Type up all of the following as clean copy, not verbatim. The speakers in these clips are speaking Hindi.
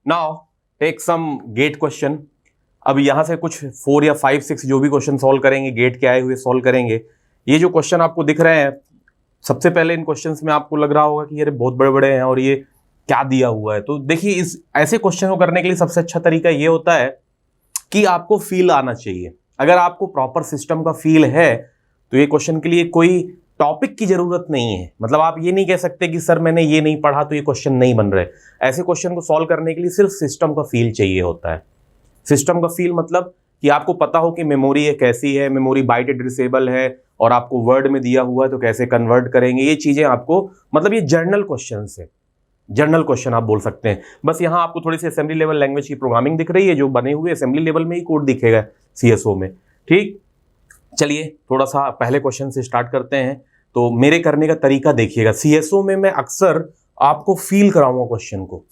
Now take some GATE question. अब यहां से कुछ 4 या 5 6 जो भी क्वेश्चन सॉल्व करेंगे गेट के आए हुए सॉल्व करेंगे। ये जो क्वेश्चन आपको दिख रहे हैं, सबसे पहले इन क्वेश्चंस में आपको लग रहा होगा कि ये बहुत बड़े बड़े हैं और ये क्या दिया हुआ है। तो देखिए, इस ऐसे क्वेश्चन को करने के लिए सबसे अच्छा तरीका ये होता है कि आपको फील आना चाहिए। अगर आपको प्रॉपर सिस्टम का फील है तो ये क्वेश्चन के लिए कोई टॉपिक की जरूरत नहीं है। मतलब आप ये नहीं कह सकते कि सर मैंने ये नहीं पढ़ा तो ये क्वेश्चन नहीं बन रहे। ऐसे क्वेश्चन को सॉल्व करने के लिए सिर्फ सिस्टम का फील चाहिए होता है। सिस्टम का फील मतलब कि आपको पता हो कि मेमोरी ये कैसी है, मेमोरी बाइट एड्रेसेबल है और आपको वर्ड में दिया हुआ है तो कैसे कन्वर्ट करेंगे। ये चीजें आपको, मतलब ये जर्नल क्वेश्चन है, जर्नल क्वेश्चन आप बोल सकते हैं। बस यहाँ आपको थोड़ी सी असेंबली लेवल लैंग्वेज की प्रोग्रामिंग दिख रही है, जो बने हुए असेंबली लेवल में ही कोड दिखेगा सीएसओ में। ठीक, चलिए थोड़ा सा पहले क्वेश्चन से स्टार्ट करते हैं। तो मेरे करने का तरीका देखिएगा। सीएसओ में मैं अक्सर आपको फील कराऊंगा क्वेश्चन को,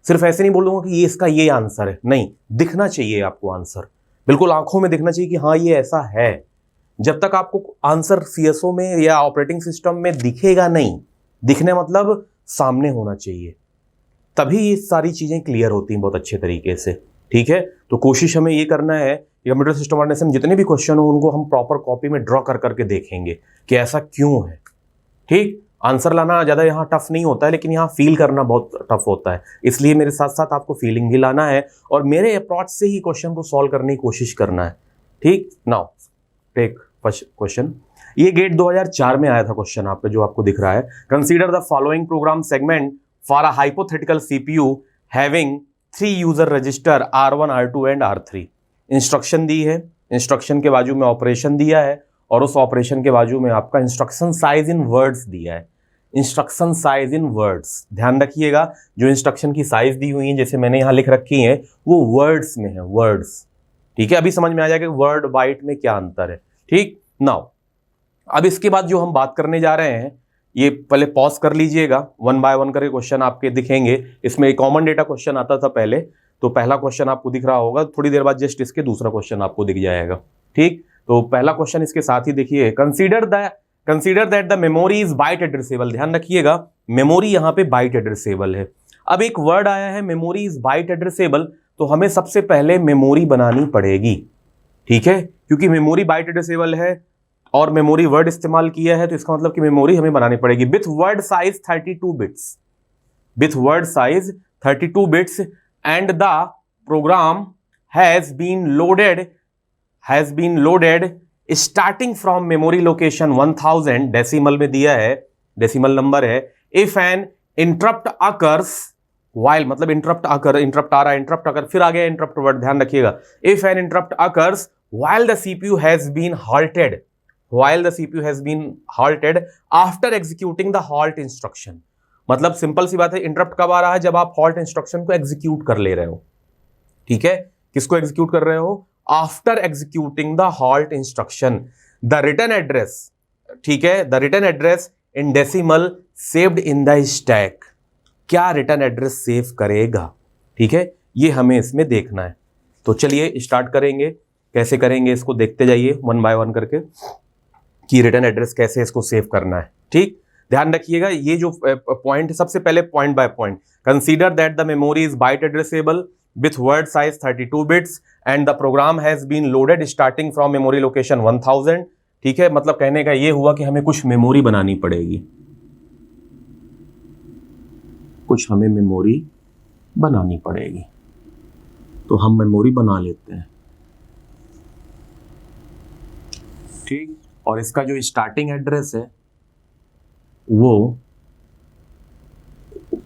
सिर्फ ऐसे नहीं बोलूंगा कि ये इसका ये आंसर है, नहीं, दिखना चाहिए आपको आंसर, बिल्कुल आंखों में दिखना चाहिए कि हाँ ये ऐसा है। जब तक आपको आंसर सीएसओ में या ऑपरेटिंग सिस्टम में दिखेगा नहीं, दिखने मतलब सामने होना चाहिए, तभी ये सारी चीजें क्लियर होती हैं बहुत अच्छे तरीके से। ठीक है, तो कोशिश हमें ये करना है कि कंप्यूटर सिस्टम ऑर्डिनेशन में जितने भी क्वेश्चन हो उनको हम प्रॉपर कॉपी में ड्रॉ कर करके देखेंगे कि ऐसा क्यों है। ठीक, आंसर लाना ज़्यादा यहाँ टफ नहीं होता है, लेकिन यहाँ फील करना बहुत टफ होता है, इसलिए मेरे साथ साथ आपको फीलिंग भी लाना है और मेरे अप्रोच से ही क्वेश्चन को सॉल्व करने की कोशिश करना है। ठीक, नाउ टेक फर्स्ट क्वेश्चन। ये गेट 2004 में आया था क्वेश्चन आप पे, जो आपको दिख रहा है। Consider the following program segment for a hypothetical CPU having 3 user register R1 R2 and R3। Instruction दी है, इंस्ट्रक्शन के बाजू में ऑपरेशन दिया है और उस ऑपरेशन के बाजू में आपका इंस्ट्रक्शन साइज इन वर्ड्स दिया है। इंस्ट्रक्शन साइज इन वर्ड्स, ध्यान रखिएगा, जो इंस्ट्रक्शन की साइज दी हुई है जैसे मैंने यहां लिख रखी है वो वर्ड्स में है, वर्ड्स। ठीक है, अभी समझ में आ जाएगा वर्ड बाइट में क्या अंतर है। ठीक, नाउ अब इसके बाद जो हम बात करने जा रहे हैं, ये पहले पॉज कर लीजिएगा, 1 बाय 1 करके क्वेश्चन आपके दिखेंगे। इसमें एक कॉमन डेटा क्वेश्चन आता था पहले, तो पहला क्वेश्चन आपको दिख रहा होगा, थोड़ी देर बाद जस्ट इसके दूसरा क्वेश्चन आपको दिख जाएगा। ठीक, तो पहला क्वेश्चन इसके साथ ही देखिए, consider that the memory is byte addressable. ध्यान रखिएगा, मेमोरी यहां पे बाइट एड्रेसेबल है। अब एक वर्ड आया है मेमोरी इज बाइट एड्रेसेबल, तो हमें सबसे पहले मेमोरी बनानी पड़ेगी। ठीक है, क्योंकि मेमोरी बाइट एड्रेसेबल है और मेमोरी वर्ड इस्तेमाल किया है, तो इसका मतलब कि मेमोरी हमें बनानी पड़ेगी with word size 32 bits, with word size 32 bits and the program has been loaded starting from memory location 1000, decimal में दिया है, डेसिमल नंबर है। If an interrupt occurs while, मतलब इंटरप्ट आ रहा है, इंटरप्ट अकर, फिर आ गया इंटरप्ट वर्ड, ध्यान रखिएगा। If an interrupt occurs while the CPU has been halted after executing the halt instruction। मतलब सिंपल सी बात है, इंटरप्ट कब आ रहा है? जब आप halt इंस्ट्रक्शन को एग्जीक्यूट कर ले रहे हो। ठीक है, किसको एग्जीक्यूट कर रहे हो? After executing the halt instruction. The return address, ठीक है, the return address in decimal saved in the stack. क्या रिटर्न एड्रेस सेव करेगा? ठीक है, ये हमें इसमें देखना है। तो चलिए स्टार्ट करेंगे, कैसे करेंगे इसको देखते जाइए 1 बाय 1 करके कि रिटर्न एड्रेस कैसे इसको सेव करना है। ठीक, ध्यान रखिएगा, ये जो पॉइंट, सबसे पहले point by point. Consider that the memory is byte addressable with word size 32 bits and the program has been loaded starting from memory location 1000। ठीक है, मतलब कहने का ये हुआ कि हमें कुछ मेमोरी बनानी पड़ेगी, कुछ हमें मेमोरी बनानी पड़ेगी, तो हम मेमोरी बना लेते हैं। ठीक, और इसका जो स्टार्टिंग एड्रेस है वो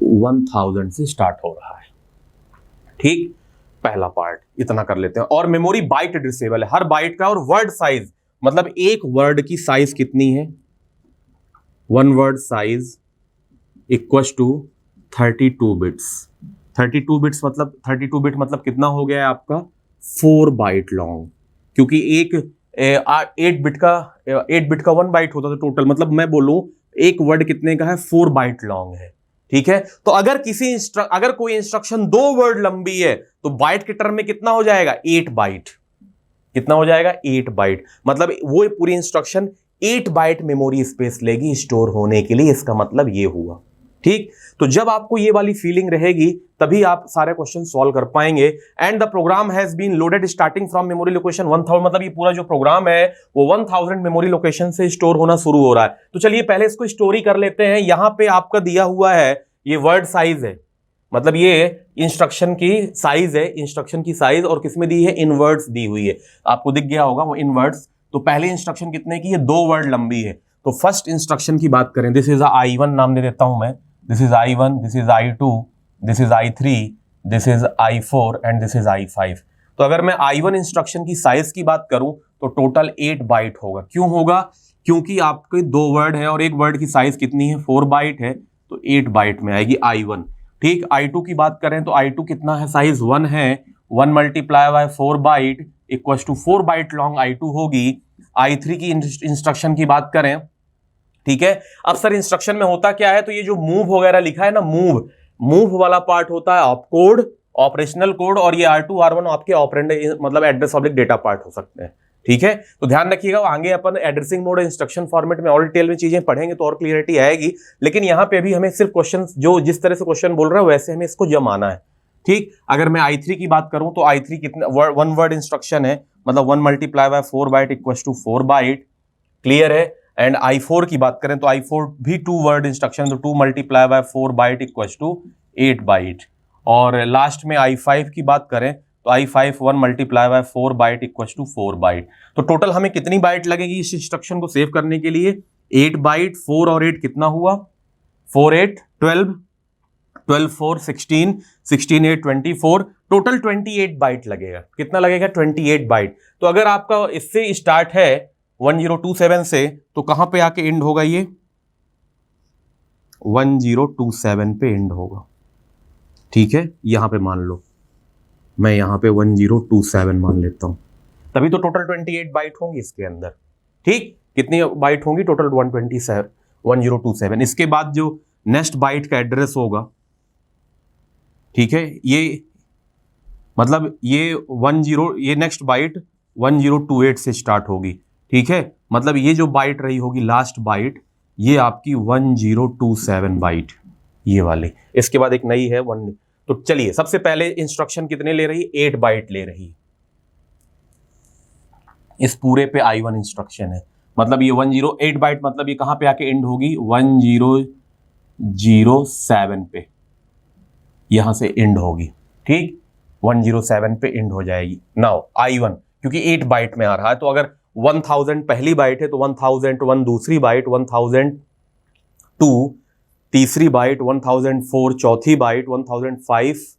1000 से स्टार्ट हो रहा है। ठीक, पहला पार्ट इतना कर लेते हैं। और मेमोरी बाइट एड्रेसेबल है, हर बाइट का, और वर्ड साइज, मतलब एक वर्ड की साइज कितनी है? 1 word size equals to 32 bits. 32 bits मतलब 32 बिट मतलब कितना हो गया है आपका? 4 बाइट लॉन्ग, क्योंकि एक 8 बिट का 1 बाइट होता था टोटल, मतलब मैं बोलूं एक वर्ड कितने का है? 4 बाइट लॉन्ग है। ठीक है, तो अगर कोई इंस्ट्रक्शन 2 वर्ड लंबी है तो बाइट के टर्म में कितना हो जाएगा? 8 बाइट। कितना हो जाएगा? 8 बाइट। मतलब वो पूरी इंस्ट्रक्शन 8 बाइट मेमोरी स्पेस लेगी स्टोर होने के लिए, इसका मतलब ये हुआ। ठीक, तो जब आपको ये वाली फीलिंग रहेगी तभी आप सारे क्वेश्चन सॉल्व कर पाएंगे। And the program has been loaded starting from memory location 1000, मतलब ये पूरा जो प्रोग्राम है वो 1000 मेमोरी लोकेशन से स्टोर होना शुरू हो रहा है। तो चलिए पहले इसको स्टोरी कर लेते हैं। यहां पे आपका दिया हुआ है ये वर्ड साइज है, मतलब ये इंस्ट्रक्शन की साइज है, इंस्ट्रक्शन की साइज, और किसमें दी है, इन वर्ड्स दी हुई है, आपको दिख गया होगा वो इन वर्ड्स। तो पहले इंस्ट्रक्शन कितने की है, 2 वर्ड लंबी है। तो फर्स्ट इंस्ट्रक्शन की बात करें, दिस इज I1 नाम दे देता हूं मैं, this is I1, this is I2, this is I3, this is I4 and this is I5। तो अगर मैं I1 इंस्ट्रक्शन की साइज की बात करूं तो टोटल 8 बाइट होगा। क्यों होगा, क्योंकि आपके 2 वर्ड है और एक वर्ड की साइज कितनी है, 4 बाइट है, तो 8 बाइट में आएगी I1। ठीक, I2 की बात करें तो I2 कितना है, साइज 1 है, 1 multiply by 4 byte equal to 4 byte long I2 होगी। I3 की इंस्ट्रक्शन की बात करें, ठीक है। अब सर इंस्ट्रक्शन में होता क्या है, तो ये जो मूव वगैरह लिखा है ना, मूव वाला पार्ट होता है ऑप कोड, ऑपरेशनल कोड, और ये R2 R1 आपके ऑपरेंड मतलब एड्रेस ऑब्जेक्ट डेटा पार्ट हो सकते हैं। ठीक है, तो ध्यान रखिएगा, आगे अपन एड्रेसिंग मोड इंस्ट्रक्शन फॉर्मेट में और डिटेल में चीजें पढ़ेंगे तो और क्लियरिटी आएगी, लेकिन यहाँ पे अभी हमें सिर्फ क्वेश्चन जो जिस तरह से क्वेश्चन बोल रहा है वैसे हमें इसको जमाना है। ठीक, अगर मैं I3 की बात करूं तो I3 कितना 1 वर्ड इंस्ट्रक्शन है, मतलब 1 multiply by 4 byte equal to 4 byte, clear है। एंड I4 की बात करें तो I4 भी 2 वर्ड इंस्ट्रक्शन, तो 2 multiply by 4 byte equal to 8 byte. और लास्ट में I5 की बात करें तो I5 1 multiply by 4 byte equal to 4 byte. तो टोटल हमें कितनी बाइट लगेगी इस इंस्ट्रक्शन को सेव करने के लिए, 8 बाइट। 4 और 8 कितना हुआ, 4 8 12, 12 4 16, 16 8 24, टोटल 28 बाइट लगेगा। कितना लगेगा, 28 बाइट। तो अगर आपका इससे स्टार्ट है 1027 से, तो कहां पे आके एंड होगा, ये 1027 पे एंड होगा। ठीक है, यहां पे मान लो, मैं यहां पे 1027 मान लेता हूं, तभी तो टोटल 28 बाइट होंगी इसके अंदर। ठीक, कितनी बाइट होंगी, टोटल 127 1027। इसके बाद जो नेक्स्ट बाइट का एड्रेस होगा, ठीक है, ये मतलब ये नेक्स्ट बाइट 1028 से स्टार्ट होगी। ठीक है, मतलब ये जो बाइट रही होगी लास्ट बाइट, ये आपकी 1027 बाइट, ये वाली। इसके बाद एक नई है 1। तो चलिए सबसे पहले इंस्ट्रक्शन कितने ले रही है, 8 बाइट ले रही है। इस पूरे पे I1 इंस्ट्रक्शन है, मतलब ये 108 बाइट, मतलब ये कहां पे आके एंड होगी, 1007 पे यहां से एंड होगी। ठीक, 107 पे एंड हो जाएगी। नाउ I1 क्योंकि 8 बाइट में आ रहा है, तो अगर 1000 पहली बाइट है तो 1001 दूसरी बाइट, 1002 तीसरी बाइट, 1004 चौथी बाइट, 1005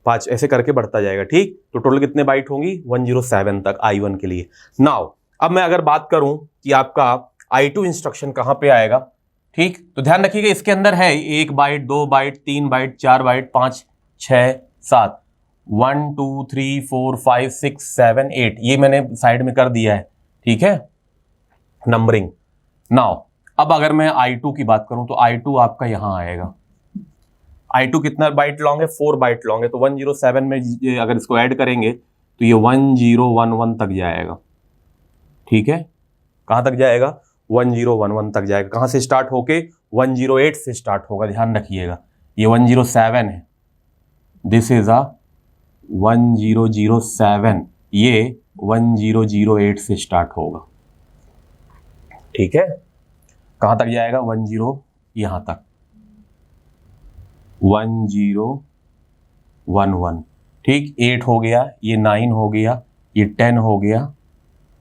5, ऐसे करके बढ़ता जाएगा। ठीक, तो टोटल कितने बाइट होंगी, 107 तक I1 के लिए। नाउ अब मैं अगर बात करूं कि आपका I2 इंस्ट्रक्शन कहां पे आएगा, ठीक, तो ध्यान रखिएगा इसके अंदर है 1 बाइट, 2 बाइट, 3 बाइट, 4 बाइट, 5 6 7, 1 2 3 4 5 6 7 8, ये मैंने साइड में कर दिया है। ठीक है, नंबरिंग। नाउ अब अगर मैं I2 की बात करूं तो I2 आपका यहां आएगा। I2 कितना बाइट लॉन्ग है, 4 बाइट लॉन्ग है, तो 107 में अगर इसको ऐड करेंगे तो ये 1011 तक जाएगा। ठीक है, कहां तक जाएगा, 1011 तक जाएगा। कहां से स्टार्ट होके, 108 से स्टार्ट होगा। ध्यान रखिएगा ये 107 है, दिस इज अ 1007, ये 1008 से स्टार्ट होगा। ठीक है, कहां तक जाएगा, 10 यहां तक 1011। ठीक, 8 हो गया, ये 9 हो गया, ये 10 हो गया,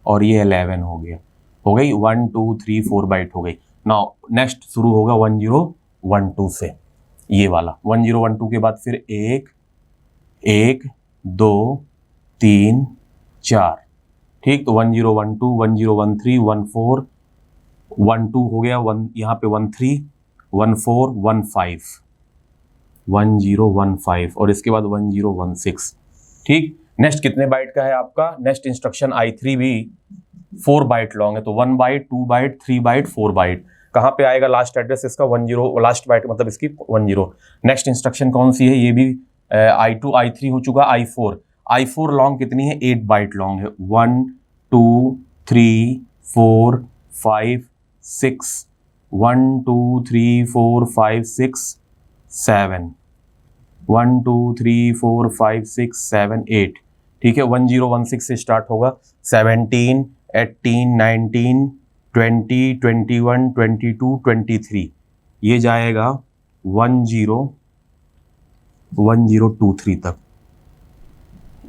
और ये 11 हो गया। हो गई 1 2 3 4 बाइट हो गई। नाउ नेक्स्ट शुरू होगा 1012 से, ये वाला 1012 के बाद फिर 1 1 2 3 4। ठीक, तो 1012 1013 14 12 हो गया, 1 यहाँ पे 13 14 15 1015, और इसके बाद 1016। ठीक, नेक्स्ट कितने बाइट का है आपका, नेक्स्ट इंस्ट्रक्शन I3 भी 4 बाइट लॉन्ग है, तो 1 बाइट 2 बाइट 3 बाइट 4 बाइट। कहां पे आएगा लास्ट एड्रेस इसका, 10, लास्ट बाइट मतलब इसकी 10। नेक्स्ट इंस्ट्रक्शन कौन सी है, ये भी I2 I3 हो चुका, I4 लॉन्ग कितनी है, 8 बाइट लॉन्ग है, 1 2 3 4 5 6 1 2 3 4 5 6 7, 1 2 3 4 5 6 7 8, ठीक है। 1016 से स्टार्ट होगा, 17 18 19 20 21 22 23, ये जाएगा 1023 तक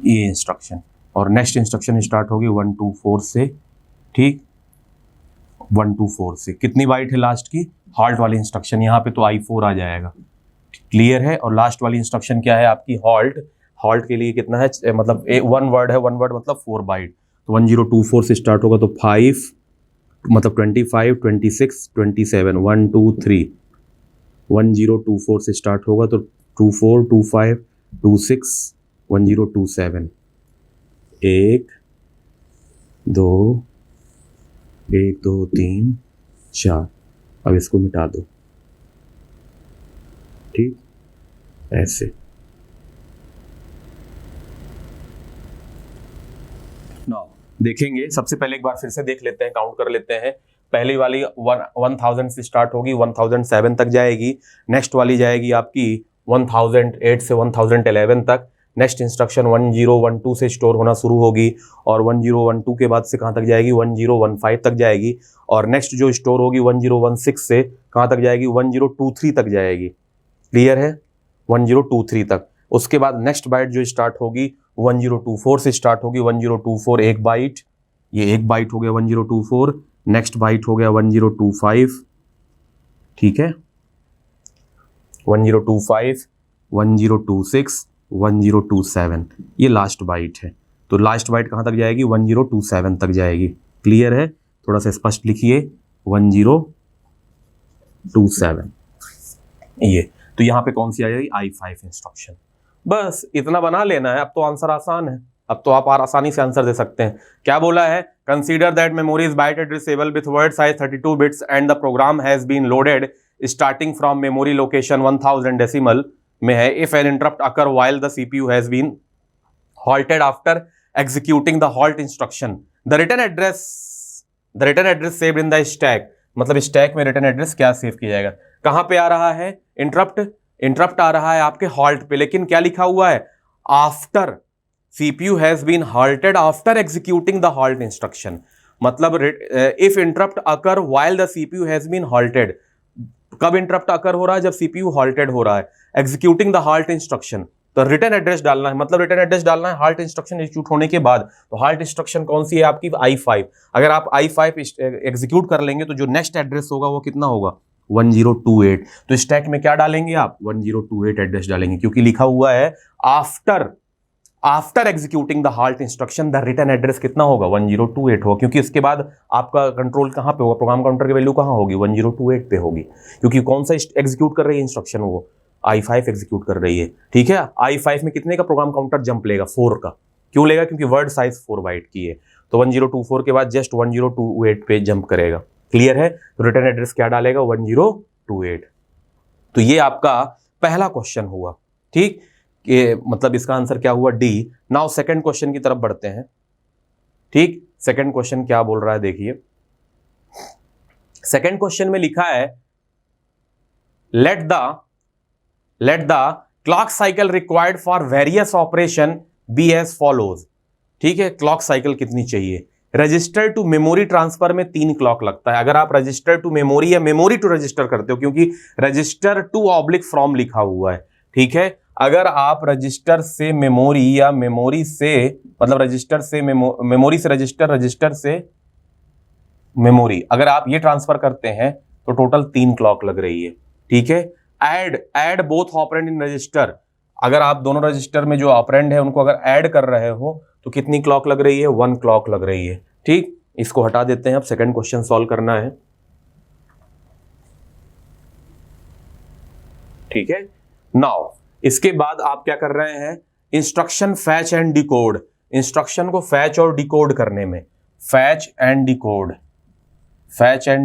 ये इंस्ट्रक्शन। और नेक्स्ट इंस्ट्रक्शन स्टार्ट होगी 124 से, ठीक, 124 से। कितनी बाइट है लास्ट की? हॉल्ट वाली इंस्ट्रक्शन, यहाँ पे तो I4 आ जाएगा, क्लियर है। और लास्ट वाली इंस्ट्रक्शन क्या है आपकी? हॉल्ट। हॉल्ट के लिए कितना है, मतलब वन वर्ड है, वन वर्ड मतलब 4 बाइट। तो 1024 से स्टार्ट होगा तो 5 मतलब 25 26 27 1 2 3, 1024 से स्टार्ट होगा तो 24 25 26 1027, 1 2 1 2 3 4। अब इसको मिटा दो, ठीक, ऐसे। नाउ देखेंगे, सबसे पहले एक बार फिर से देख लेते हैं, काउंट कर लेते हैं। पहली वाली 1000 से स्टार्ट होगी, 1007 तक जाएगी। नेक्स्ट वाली जाएगी आपकी 1008 से 1011 तक। नेक्स्ट इंस्ट्रक्शन 1012 से स्टोर होना शुरू होगी और 1012 के बाद से कहाँ तक जाएगी? 1015 तक जाएगी। और नेक्स्ट जो स्टोर होगी 1016 से कहाँ तक जाएगी? 1023 तक जाएगी, क्लियर है, 1023 तक। उसके बाद नेक्स्ट बाइट जो स्टार्ट होगी 1024 से स्टार्ट होगी, 1024 एक बाइट, ये एक बाइट हो गया 1024। नेक्स्ट बाइट हो गया 1025, ठीक है, 1025 1026 1027, ये लास्ट बाइट है। तो लास्ट बाइट कहाँ तक जाएगी? 1027 तक जाएगी, क्लियर है। थोड़ा सा स्पष्ट लिखिए, 1027, ये। तो यहाँ पे कौन सी आ जाएगी? I5 instruction. बस इतना बना लेना है, अब तो आंसर आसान है, अब तो आप आसानी से आंसर दे सकते हैं। क्या बोला है? Consider that memory is byte addressable with word size 32 bits and the program has been loaded starting from memory location 1000 decimal में है। If an interrupt occur while the CPU has been halted after executing the halt instruction, the return address saved in the stack, मतलब स्टैक में रिटर्न एड्रेस क्या सेव किया जाएगा? कहां पे आ रहा है? इंटरप्ट आ रहा है आपके हॉल्ट पे, लेकिन क्या लिखा हुआ है? After CPU has been halted after executing the halt instruction. मतलब if interrupt occur while the CPU has been halted, कब इंटरप्ट अकर हो रहा है? जब CPU halted हो रहा है, एग्जीक्यूटिंग द halt इंस्ट्रक्शन। तो रिटर्न एड्रेस डालना है, मतलब रिटर्न एड्रेस डालना है halt इंस्ट्रक्शन एग्जीक्यूट होने के बाद। तो halt इंस्ट्रक्शन कौन सी है आपकी? I5। अगर आप I5 एग्जीक्यूट कर लेंगे तो जो नेक्स्ट एड्रेस होगा वो कितना होगा? 1028। तो स्टैक में क्या डालेंगे आप? 1028 एड्रेस डालेंगे, क्योंकि लिखा हुआ है after executing the halt instruction the return address कितना होगा? 1028 होगा, क्योंकि इसके बाद आपका कंट्रोल कहां पे होगा? प्रोग्राम काउंटर की वैल्यू कहां होगी? 1028 पे होगी, क्योंकि कौन सा एग्जीक्यूट कर रही है इंस्ट्रक्शन? वो I5 एग्जीक्यूट कर रही है, ठीक है। I5 में कितने का प्रोग्राम काउंटर जंप लेगा? 4 का। क्यों लेगा? क्योंकि वर्ड साइज 4 बाइट की है। तो 1024 के बाद जस्ट 1028 पे जंप करेगा, क्लियर है। तो रिटर्न एड्रेस क्या डालेगा? 1028। तो ये आपका पहला क्वेश्चन हुआ, ठीक, कि मतलब इसका आंसर क्या हुआ? D। नाउ सेकंड क्वेश्चन की तरफ बढ़ते हैं, ठीक। सेकंड क्वेश्चन क्या बोल रहा है देखिए। सेकंड क्वेश्चन में लिखा है let the clock cycle required for various operation be as follows, ठीक है। क्लॉक साइकिल कितनी चाहिए? रजिस्टर टू मेमोरी ट्रांसफर में 3 क्लॉक लगता है। अगर आप रजिस्टर टू मेमोरी या मेमोरी टू रजिस्टर करते हो, क्योंकि रजिस्टर टू ऑब्लिक फ्रॉम लिखा हुआ है, ठीक है। अगर आप रजिस्टर से मेमोरी या मेमोरी से मतलब रजिस्टर से मेमोरी से रजिस्टर, रजिस्टर से मेमोरी, अगर आप ये ट्रांसफर करते हैं तो टोटल 3 क्लॉक लग रही है, ठीक है। Add both operand in register, अगर आप दोनों रजिस्टर में जो ऑपरेंड है उनको अगर ऐड कर रहे हो तो कितनी क्लॉक लग रही है? 1 क्लॉक लग रही है, ठीक। इसको हटा देते हैं, अब सेकंड क्वेश्चन सॉल्व करना है, ठीक है। नाउ इसके बाद आप क्या कर रहे हैं? Instruction fetch and decode, instruction को फैच और डिकोड करने में, फैच एंड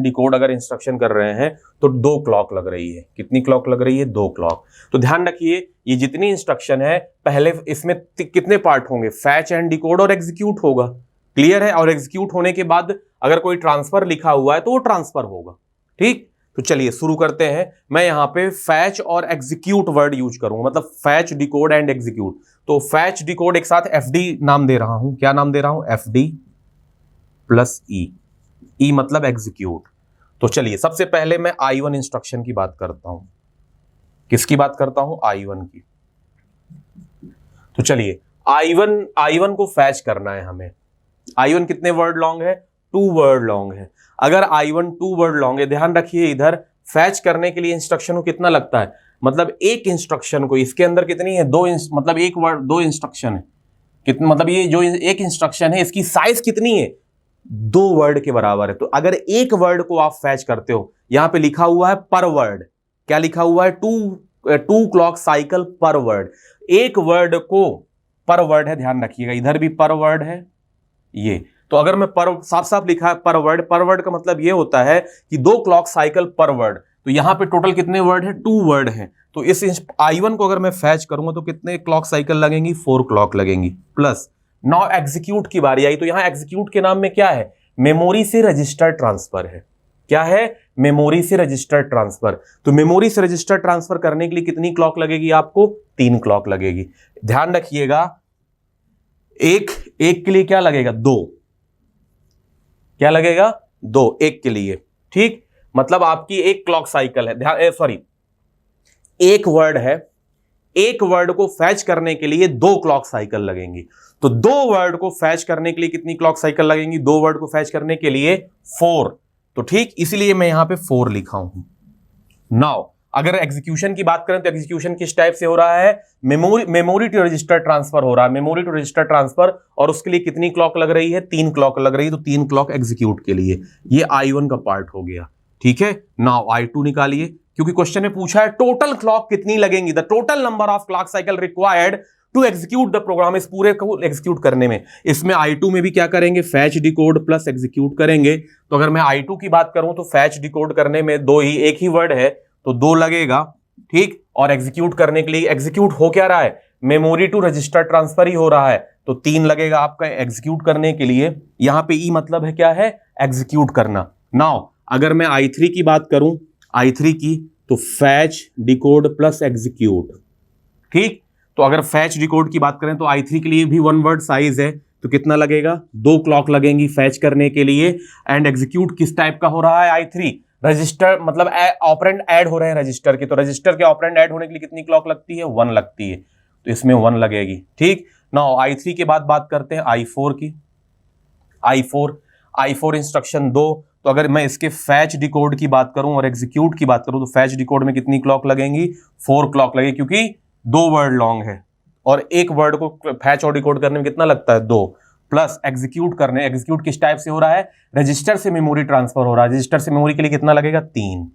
डिकोड अगर इंस्ट्रक्शन कर रहे हैं तो 2 क्लॉक लग रही है। कितनी क्लॉक लग रही है? 2 क्लॉक। तो ध्यान रखिए, ये जितनी इंस्ट्रक्शन है पहले इसमें कितने पार्ट होंगे? फैच एंड डिकोड और एग्जीक्यूट होगा, क्लियर है। और एग्जीक्यूट होने के बाद अगर कोई ट्रांसफर लिखा हुआ है तो वो ट्रांसफर होगा, ठीक। तो चलिए शुरू करते हैं। मैं यहां पे फैच और एग्जीक्यूट वर्ड यूज करूंगा, मतलब फैच, डिकोड एंड एग्जीक्यूट। तो फैच डिकोड एक साथ एफडी नाम दे रहा हूं। क्या नाम दे रहा हूं? एफडी प्लस ई मतलब एग्जीक्यूट। तो चलिए सबसे पहले मैं I1 इंस्ट्रक्शन की बात करता हूं। किसकी बात करता हूं? I1 की। तो चलिए I1 को फैच करना है हमें। I1 कितने वर्ड लॉन्ग है? 2 वर्ड लॉन्ग है। अगर I1 2 वर्ड लॉन्ग है, ध्यान रखिए इधर फैच करने के लिए इंस्ट्रक्शन को कितना लगता है, मतलब एक इंस्ट्रक्शन को, इसके अंदर कितनी है? मतलब एक वर्ड 2 इंस्ट्रक्शन है। कितना मतलब ये जो एक इंस्ट्रक्शन है इसकी साइज कितनी है? 2 वर्ड के बराबर है। तो अगर एक वर्ड को आप फैच करते हो, यहां पे लिखा हुआ है पर वर्ड। क्या लिखा हुआ है? 2 क्लॉक साइकिल पर वर्ड। एक वर्ड को पर वर्ड है, ध्यान रखिएगा, इधर भी पर वर्ड है ये। तो अगर मैं पर साफ साफ लिखा है पर वर्ड का मतलब ये होता है कि 2 क्लॉक साइकिल पर वर्ड। तो यहां पे टोटल कितने वर्ड है? 2 वर्ड हैं। तो इस I1 को अगर मैं फैच करूंगा तो कितने क्लॉक साइकिल लगेंगी? 4 क्लॉक लगेंगी। प्लस नाउ एग्जीक्यूट की बारी आई। तो यहां एग्जीक्यूट के नाम में क्या है? मेमोरी से रजिस्टर ट्रांसफर है। क्या है? मेमोरी से रजिस्टर ट्रांसफर। तो मेमोरी से रजिस्टर ट्रांसफर करने के लिए कितनी क्लॉक लगेगी आपको? 3 क्लॉक लगेगी। ध्यान रखिएगा, एक के लिए क्या लगेगा? 2। क्या लगेगा? 2 एक के लिए। ठीक, मतलब आपकी एक क्लॉक साइकिल है। एक वर्ड है, एक वर्ड को फैच करने के लिए 2 क्लॉक साइकिल लगेंगी। तो 2 वर्ड को फैच करने के लिए कितनी क्लॉक साइकिल लगेंगी? 2 वर्ड को फैच करने के लिए 4। तो ठीक, इसलिए मैं यहां पे 4 लिखा हूं। नाउ अगर एग्जीक्यूशन की बात करें तो एग्जीक्यूशन किस टाइप से हो रहा है? मेमोरी टू रजिस्टर ट्रांसफर हो रहा है। मेमोरी टू रजिस्टर ट्रांसफर, और उसके लिए कितनी क्लॉक लग रही है? 3 क्लॉक लग रही है। तो 3 क्लॉक एग्जीक्यूट के लिए। ये I1 का पार्ट हो गया। ठीक है, नाउ I2 निकालिए, क्योंकि क्वेश्चन में पूछा है टोटल क्लॉक कितनी लगेंगी, the total number of clock cycle required to execute the program. इस पूरे को एग्जीक्यूट करने में, इसमें I2 में भी क्या करेंगे? फैच डिकोड प्लस एग्जीक्यूट करेंगे। तो अगर मैं I2 की बात करूं तो फैच डिकोड करने में एक ही वर्ड है तो 2 लगेगा। ठीक, और एग्जीक्यूट करने के लिए, एग्जीक्यूट हो क्या रहा है? मेमोरी टू रजिस्टर ट्रांसफर ही हो रहा है, तो 3 लगेगा आपका एग्जीक्यूट करने के लिए। यहां पे ई मतलब है क्या है? एग्जीक्यूट करना। नाउ अगर मैं I3 की बात करूं, I3 की, तो फैच डिकोड प्लस एग्जीक्यूट। ठीक, तो अगर फैच डिकोड की बात करें तो I3 के लिए भी 1 वर्ड साइज है, तो कितना लगेगा? 2 क्लॉक लगेंगी फैच करने के लिए। एंड एग्जीक्यूट किस टाइप का हो रहा है? I3 रजिस्टर, मतलब ऑपरेंड ऐड हो रहे हैं रजिस्टर के, तो रजिस्टर के ऑपरेंड ऐड होने के लिए कितनी क्लॉक लगती है? 1 लगती है। तो इसमें 1 लगेगी। ठीक, नाउ I3 के बाद बात करते हैं I4 की। I4 instruction 2। तो अगर मैं इसके फैच डिकोड की बात करूं और एग्जीक्यूट की बात करूं तो फैच डिकोड में कितनी क्लॉक लगेंगी? 4 क्लॉक लगेगी, क्योंकि 2 वर्ड लॉन्ग है और एक वर्ड को फैच और डिकोड करने में कितना लगता है? 2। प्लस एग्जीक्यूट किस टाइप से हो रहा है? रजिस्टर से मेमोरी ट्रांसफर हो रहा है। रजिस्टर से मेमोरी के लिए कितना लगेगा? 3।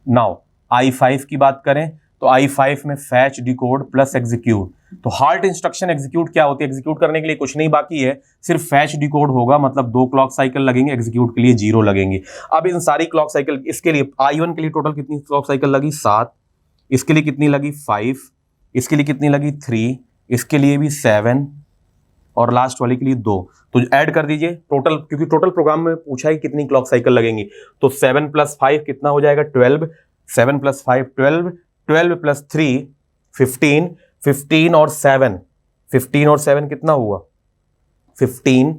नाउ I5 की बात करें तो I5 में फैच डिकोड प्लस एग्जीक्यूट। तो हार्ट इंस्ट्रक्शन एग्जीक्यूट क्या होती है? एग्जीक्यूट करने के लिए कुछ नहीं बाकी है, सिर्फ फैच डिकोड होगा, मतलब 2 क्लॉक साइकिल लगेंगे, एग्जीक्यूट के लिए 0 लगेंगे। अब इन सारी क्लॉक साइकिल, इसके लिए I1 के लिए टोटल कितनी क्लॉक साइकिल लगी? 7। इसके लिए कितनी लगी? 5। इसके लिए कितनी लगी? 3। इसके लिए भी 7, और लास्ट वाले के लिए 2। तो ऐड कर दीजिए टोटल, क्योंकि टोटल प्रोग्राम में पूछा है कितनी क्लॉक साइकिल लगेंगी। तो 7 + 5 कितना हो जाएगा? 12। 7 + 5 12, 12 + 3 15, 15 और 7, 15 और 7 कितना हुआ? 15,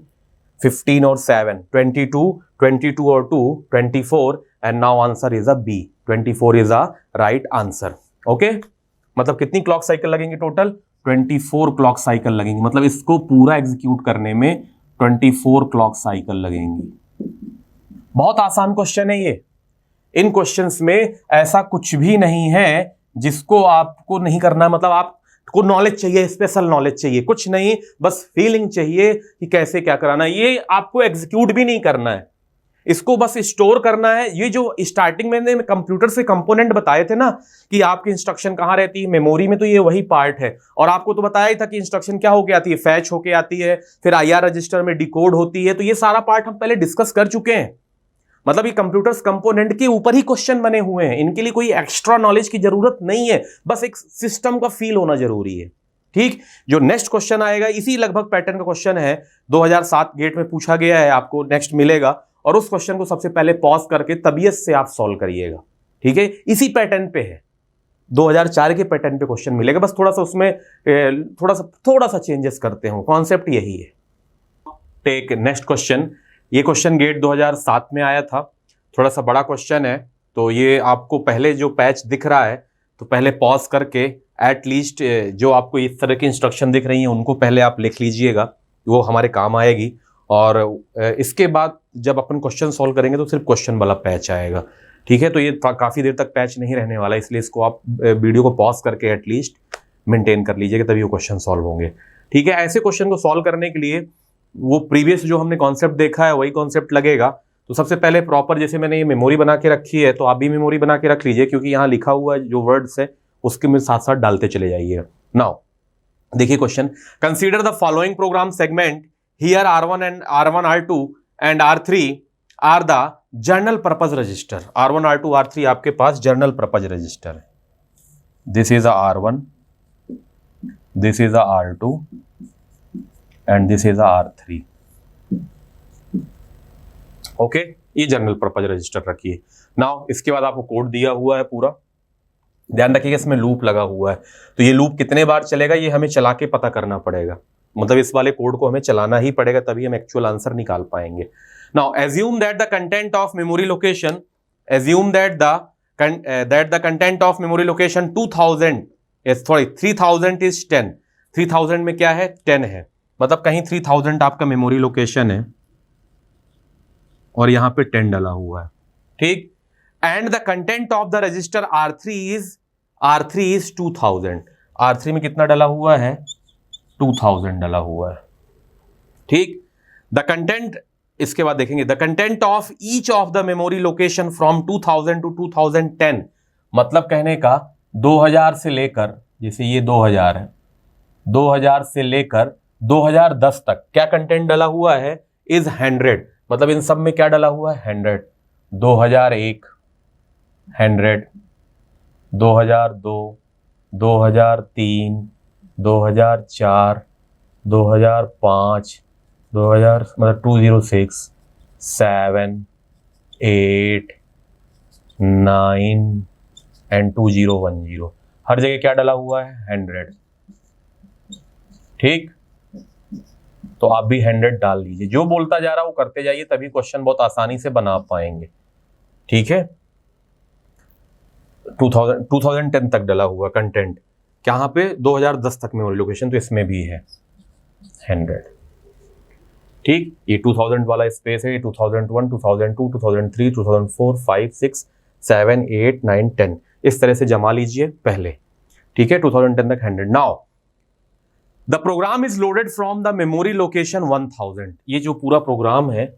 15 और 7 22, 22 और 2 24, and now answer is a B, 24 is a right answer. Okay, मतलब कितनी क्लॉक साइकिल लगेंगी? टोटल 24 क्लॉक साइकिल लगेंगी, मतलब इसको पूरा एग्जीक्यूट करने में 24 क्लॉक साइकिल लगेंगी। बहुत आसान क्वेश्चन है ये। इन क्वेश्चंस में ऐसा कुछ भी नहीं है जिसको आपको नहीं करना, मतलब आपको नॉलेज चाहिए, स्पेशल नॉलेज चाहिए, कुछ नहीं, बस फीलिंग चाहिए कि कैसे क्या कराना है। ये आपको एग्जीक्यूट भी नहीं करना है, इसको बस स्टोर करना है। ये जो स्टार्टिंग में कंप्यूटर से कंपोनेंट बताए थे ना कि आपकी इंस्ट्रक्शन कहां रहती है, मेमोरी में, तो ये वही पार्ट है। और आपको तो बताया ही था कि इंस्ट्रक्शन क्या होके आती है? फैच होके आती है, फिर IR रजिस्टर में डिकोड होती है। तो ये सारा पार्ट हम पहले डिस्कस कर चुके हैं। मतलब ये कंप्यूटर्स कंपोनेंट के ऊपर ही क्वेश्चन बने हुए हैं, इनके लिए कोई एक्स्ट्रा नॉलेज की जरूरत नहीं है, बस एक सिस्टम का फील होना जरूरी है। ठीक, जो नेक्स्ट क्वेश्चन आएगा इसी लगभग पैटर्न का क्वेश्चन है, 2007 गेट में पूछा गया है, आपको नेक्स्ट मिलेगा। और उस क्वेश्चन को सबसे पहले पॉज करके तबीयत से आप सॉल्व करिएगा। ठीक है, इसी पैटर्न पे है, 2004 के पैटर्न पे क्वेश्चन मिलेगा, बस थोड़ा सा उसमें थोड़ा सा चेंजेस करते हो, कॉन्सेप्ट यही है। टेक नेक्स्ट क्वेश्चन, ये क्वेश्चन गेट 2007 में आया था, थोड़ा सा बड़ा क्वेश्चन है, तो ये आपको पहले जो पैच दिख रहा है तो पहले पॉज करके एटलीस्ट जो आपको इस तरह की इंस्ट्रक्शन दिख रही हैं उनको पहले आप लिख लीजिएगा, वो हमारे काम आएगी। और इसके बाद जब अपन क्वेश्चन सॉल्व करेंगे तो सिर्फ क्वेश्चन वाला पैच आएगा, ठीक है। तो ये काफ़ी देर तक पैच नहीं रहने वाला, इसलिए इसको आप वीडियो को पॉज करके एटलीस्ट मेंटेन कर लीजिएगा, तभी वो क्वेश्चन सॉल्व होंगे, ठीक है। ऐसे क्वेश्चन को सॉल्व करने के लिए वो प्रीवियस जो हमने कॉन्सेप्ट देखा है वही कॉन्सेप्ट लगेगा। तो सबसे पहले प्रॉपर, जैसे मैंने ये मेमोरी बना के रखी है तो आप भी मेमोरी बना के रख लीजिए, क्योंकि यहाँ लिखा हुआ जो वर्ड्स है उसके में साथ साथ डालते चले जाइए। नाउ देखिए question, consider the following program segment here R1 and R1 R2 and R3 are the general purpose register. R1 R2 R3 आपके पास जर्नल पर्पज रजिस्टर है। This is R1, this is R2 and this is R3। Okay, ये जनरल पर्पज रजिस्टर रखिए। नाउ इसके बाद आपको कोड दिया हुआ है पूरा, ध्यान रखिएगा इसमें लूप लगा हुआ है, तो ये लूप कितने बार चलेगा ये हमें चला के पता करना पड़ेगा, मतलब इस वाले कोड को हमें चलाना ही पड़ेगा, तभी हम एक्चुअल आंसर निकाल पाएंगे। Now assume that the content of memory location, assume that the content of memory location 3000 is 10। 3000 में क्या है, 10 है, मतलब कहीं 3000 आपका मेमोरी लोकेशन है और यहां पे 10 डाला हुआ है, ठीक। And the content of the register R3 is 2000। R3 में कितना डाला हुआ है, 2000 डाला हुआ है, ठीक। द कंटेंट, इसके बाद देखेंगे, the content of each of the memory location from 2000 to 2010, मतलब कहने का 2000 से लेकर, जैसे ये 2000 है, 2000 से लेकर 2010 तक क्या कंटेंट डाला हुआ है, इज 100, मतलब इन सब में क्या डाला हुआ है, 100। 2001 100, 2002, 2003, 2004, 2005, 2000 मतलब 206, 7, 8, 9 एंड 2010, हर जगह क्या डाला हुआ है, 100, ठीक। तो आप भी 100 डाल लीजिए, जो बोलता जा रहा है वो करते जाइए, तभी क्वेश्चन बहुत आसानी से बना पाएंगे, ठीक है। 2010 तक डाला हुआ कंटेंट, कहां पे, 2010 तक मेमोरी लोकेशन, तो इसमें भी है 100, ठीक। ये 2000 वाला स्पेस है, ये 2001, 2002, 2003, 2004, 5, 6, 7, 8, 9, 10 इस तरह से जमा लीजिए पहले, ठीक है। 2010 तक 100। Now the program is loaded from the memory location 1000। ये जो पूरा प्रोग्राम है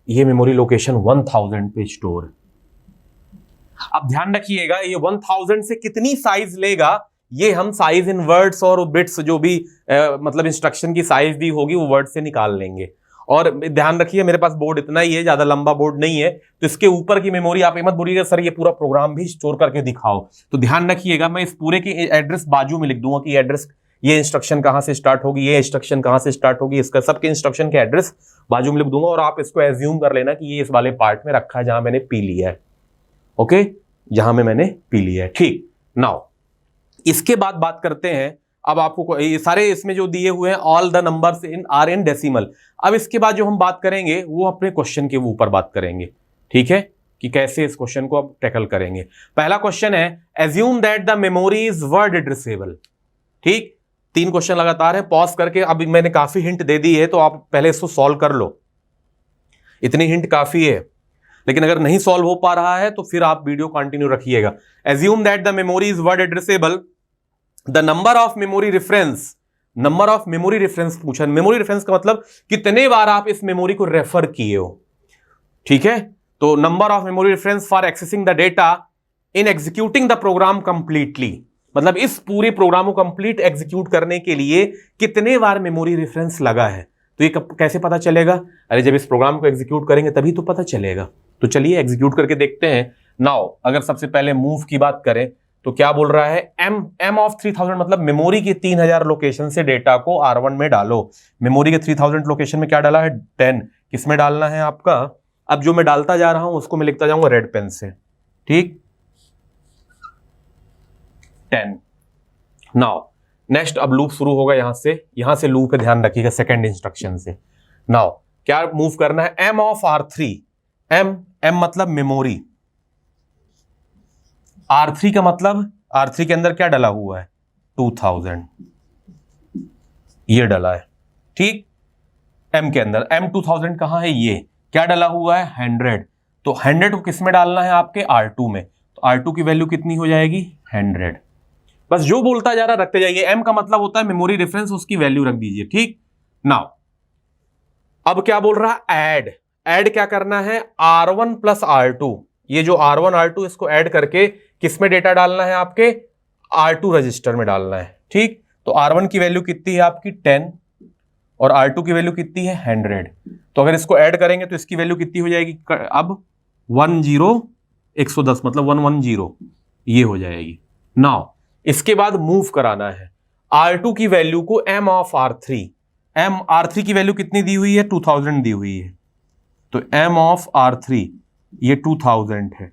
ये मेमोरी लोकेशन 1000 पे स्टोर है। अब ध्यान रखिएगा, ये 1000 से कितनी साइज लेगा, ये हम साइज इन वर्ड्स और बिट्स जो भी मतलब इंस्ट्रक्शन की साइज दी होगी वो वर्ड से निकाल लेंगे। और ध्यान रखिए मेरे पास बोर्ड इतना ही है, ज्यादा लंबा बोर्ड नहीं है, तो इसके ऊपर की मेमोरी आप मत बोलिएगा सर ये पूरा प्रोग्राम भी स्टोर करके दिखाओ। तो ध्यान रखिएगा, मैं इस पूरे की एड्रेस बाजू में लिख दूंगा कि एड्रेस, ये इंस्ट्रक्शन कहां से स्टार्ट होगी, ये इंस्ट्रक्शन कहां से स्टार्ट होगी, इसका सबके इंस्ट्रक्शन के एड्रेस बाजू में लिख दूंगा, और आप इसको एज्यूम कर लेना कि ये इस वाले पार्ट में रखा है जहां मैंने पी लिया है, ओके, जहां में मैंने पी लिया है, ठीक। नाउ इसके बाद बात करते हैं, अब आपको ये सारे इसमें जो दिए हुए हैं all the numbers in are in decimal. अब इसके बाद जो हम बात करेंगे वो अपने क्वेश्चन के ऊपर बात करेंगे, ठीक है, कि कैसे इस क्वेश्चन को आप टैकल करेंगे। पहला क्वेश्चन है assume that the memory is word addressable, ठीक। 3 क्वेश्चन लगातार है, पॉज करके, अभी मैंने काफी हिंट दे दी है तो आप पहले इसको सॉल्व कर लो, इतनी हिंट काफी है। लेकिन अगर नहीं सॉल्व हो पा रहा है तो फिर आप वीडियो कंटिन्यू रखिएगा। Assume that the memory is word addressable, the number of memory reference, number of memory reference पूछा। मेमोरी रेफरेंस का मतलब कितने बार आप इस मेमोरी को रेफर किए हो, ठीक है। तो number of memory reference for accessing the data in executing the program completely, मतलब इस पूरे प्रोग्राम को कंप्लीट एग्जीक्यूट करने के लिए कितने बार मेमोरी रेफरेंस लगा है। तो ये कैसे पता चलेगा, अरे जब इस प्रोग्राम को एग्जीक्यूट करेंगे तभी तो पता चलेगा। तो चलिए एग्जीक्यूट करके देखते हैं। नाउ अगर सबसे पहले मूव की बात करें तो क्या बोल रहा है, एम ऑफ 3000, मतलब मेमोरी की 3000 लोकेशन से डेटा को R1 में डालो। मेमोरी के 3000 लोकेशन में क्या डाला है, 10, किसमें डालना है आपका, अब जो मैं डालता जा रहा हूं उसको मैं लिखता जाऊंगा रेड पेन से, ठीक। 10। नाउ नेक्स्ट अब लूप शुरू होगा यहां से लूप पे ध्यान रखिएगा सेकेंड इंस्ट्रक्शन से। नाउ क्या मूव करना है, m ऑफ R3, m मतलब मेमोरी, R3 का मतलब R3 के अंदर क्या डला हुआ है 2000, ये डला है, ठीक। m के अंदर m 2000 कहां है, ये क्या डला हुआ है 100, तो 100 को किस में डालना है आपके R2 में, तो R2 की वैल्यू कितनी हो जाएगी 100। बस जो बोलता जा रहा रखते जाइए, m का मतलब होता है मेमोरी रेफरेंस, उसकी वैल्यू रख दीजिए, ठीक। नाउ अब क्या बोल रहा है, ऐड क्या करना है R1 प्लस R2, ये जो R1 R2 इसको ऐड करके किस में डेटा डालना है आपके R2 रजिस्टर में डालना है, ठीक। तो R1 की वैल्यू कितनी है आपकी 10 और R2 की वैल्यू कितनी है 100, तो अगर इसको ऐड करेंगे तो इसकी वैल्यू कितनी हो जाएगी अब 110 मतलब 110 ये हो जाएगी। नाउ इसके बाद मूव कराना है R2 की वैल्यू को m ऑफ R3, R3 की वैल्यू कितनी दी हुई है 2000 दी हुई है, तो m ऑफ R3 ये 2000 है,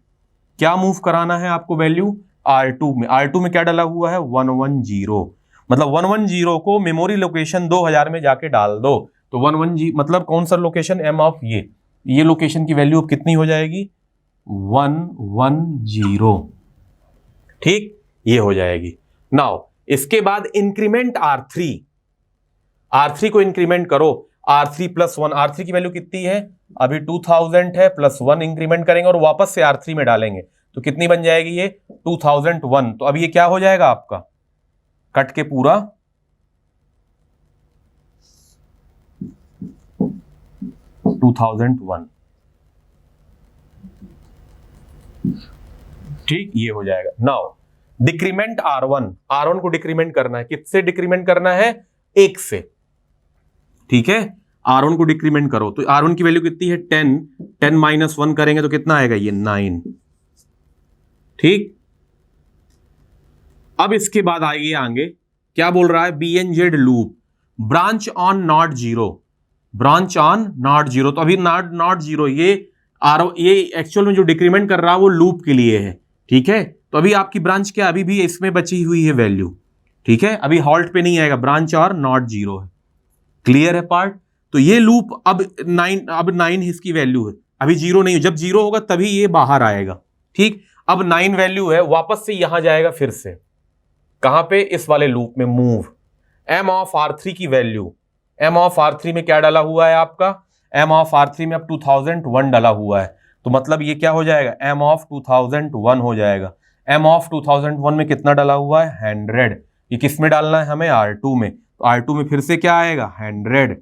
क्या मूव कराना है आपको वैल्यू R2 में, R2 में क्या डाला हुआ है 110, मतलब 110 को मेमोरी लोकेशन 2000 में जाके डाल दो, तो 110 मतलब कौन सा लोकेशन m ऑफ ये लोकेशन की वैल्यू अब कितनी हो जाएगी 110, ठीक, ये हो जाएगी। नाउ इसके बाद इंक्रीमेंट R3 को इंक्रीमेंट करो, R3 प्लस 1, R3 की वैल्यू कितनी है अभी 2000 है, प्लस 1 इंक्रीमेंट करेंगे और वापस से R3 में डालेंगे तो कितनी बन जाएगी ये 2001, तो अब ये क्या हो जाएगा आपका कट के पूरा 2001, ठीक, ये हो जाएगा। नाउ डिक्रीमेंट R1 को डिक्रीमेंट करना है, किससे डिक्रीमेंट करना है 1 से, ठीक है, R1 को डिक्रीमेंट करो, तो R1 की वैल्यू कितनी है 10 माइनस 1 करेंगे तो कितना आएगा ये 9, ठीक। अब इसके बाद आगे क्या बोल रहा है BNZ loop branch on not zero, तो अभी नॉट जीरो ये एक्चुअल में जो डिक्रीमेंट कर रहा है वो लूप के लिए है, ठीक है, तो अभी आपकी ब्रांच क्या अभी भी इसमें बची हुई है वैल्यू, ठीक है, अभी हॉल्ट पे नहीं आएगा, ब्रांच और नॉट जीरो है, क्लियर है पार्ट। तो ये लूप अब 9 इसकी वैल्यू है, अभी जीरो नहीं, जब जीरो होगा तभी ये बाहर आएगा, ठीक। अब 9 वैल्यू है, वापस से यहां जाएगा, फिर से कहां पे इस वाले लूप में मूव, m ऑफ R3 की वैल्यू, m ऑफ R3 में क्या डाला हुआ है आपका m ऑफ R3 में अब 2001 डाला हुआ है, तो मतलब ये क्या हो जाएगा m ऑफ 2001 हो जाएगा, m ऑफ 2001 में कितना डाला हुआ है 100, ये किस में डालना है हमें R2 में, तो R2 में फिर से क्या आएगा 100,